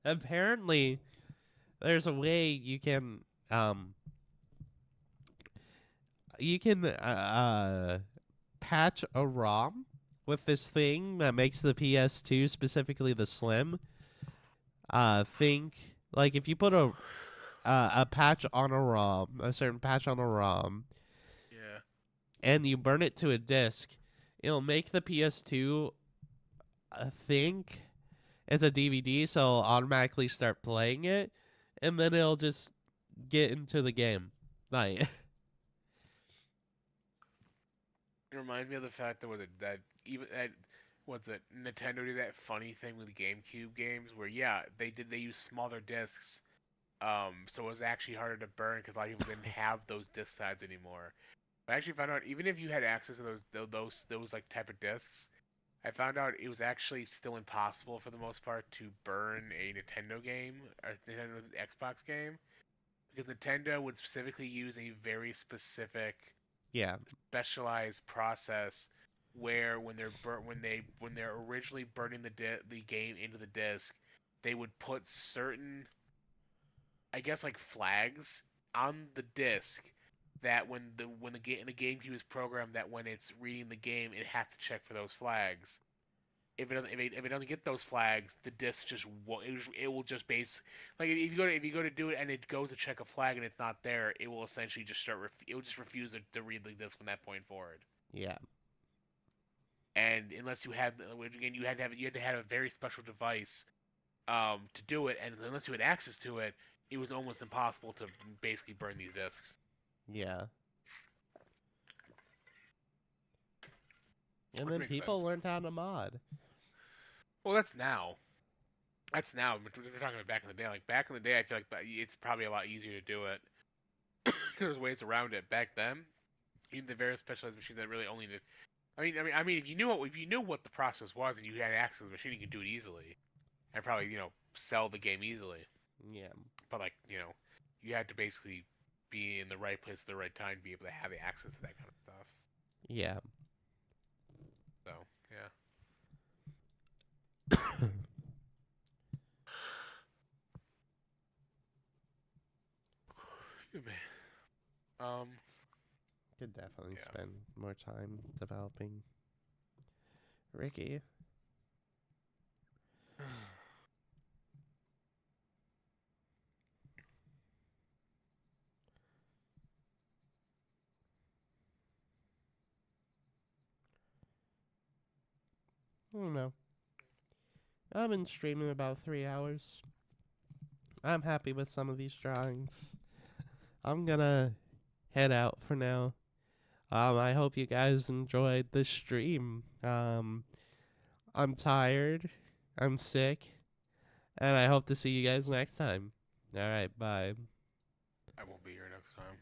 apparently, there's a way you can patch a ROM with this thing that makes the PS2, specifically the Slim. Think like if you put a patch on a ROM, a certain patch on a ROM, Yeah. and you burn it to a disc, it'll make the PS2 think it's a DVD, so it'll automatically start playing it, and then it'll just get into the game. Like, It reminds me of the fact that Nintendo did that funny thing with GameCube games where yeah they use smaller discs, so it was actually harder to burn because a lot of people didn't have those disc sides anymore. I actually found out even if you had access to those like type of discs, I found out it was actually still impossible for the most part to burn a Nintendo game or Nintendo Xbox game because Nintendo would specifically use a very specific yeah, specialized process where when they're originally burning the game into the disc, they would put certain, I guess, like flags on the disc that the GameCube is programmed, that when it's reading the game it has to check for those flags. If it doesn't get those flags, the disc it will just base like if you go to do it and it goes to check a flag and it's not there, it will essentially just it will just refuse to read the disc from that point forward. yeah, And unless you had, which again you had to have a very special device to do it, and unless you had access to it, it was almost impossible to basically burn these discs. yeah. And Which then makes people sense. learned how to mod. Well, that's now. That's now. We're talking about back in the day. Like back in the day, I feel like it's probably a lot easier to do it. There's ways around it. Back then, even the very specialized machines that really only did. I mean, if you knew what the process was and you had access to the machine, you could do it easily, and probably sell the game easily. Yeah, But like you had to basically be in the right place at the right time to be able to have the access to that kind of stuff. yeah. So yeah. Excuse me. Um, Could definitely yeah. spend more time developing. Ricky. I don't know. I've been streaming about 3 hours. I'm happy with some of these drawings. I'm gonna head out for now. I hope you guys enjoyed the stream. I'm tired. I'm sick. And I hope to see you guys next time. Alright, bye. I won't be here next time.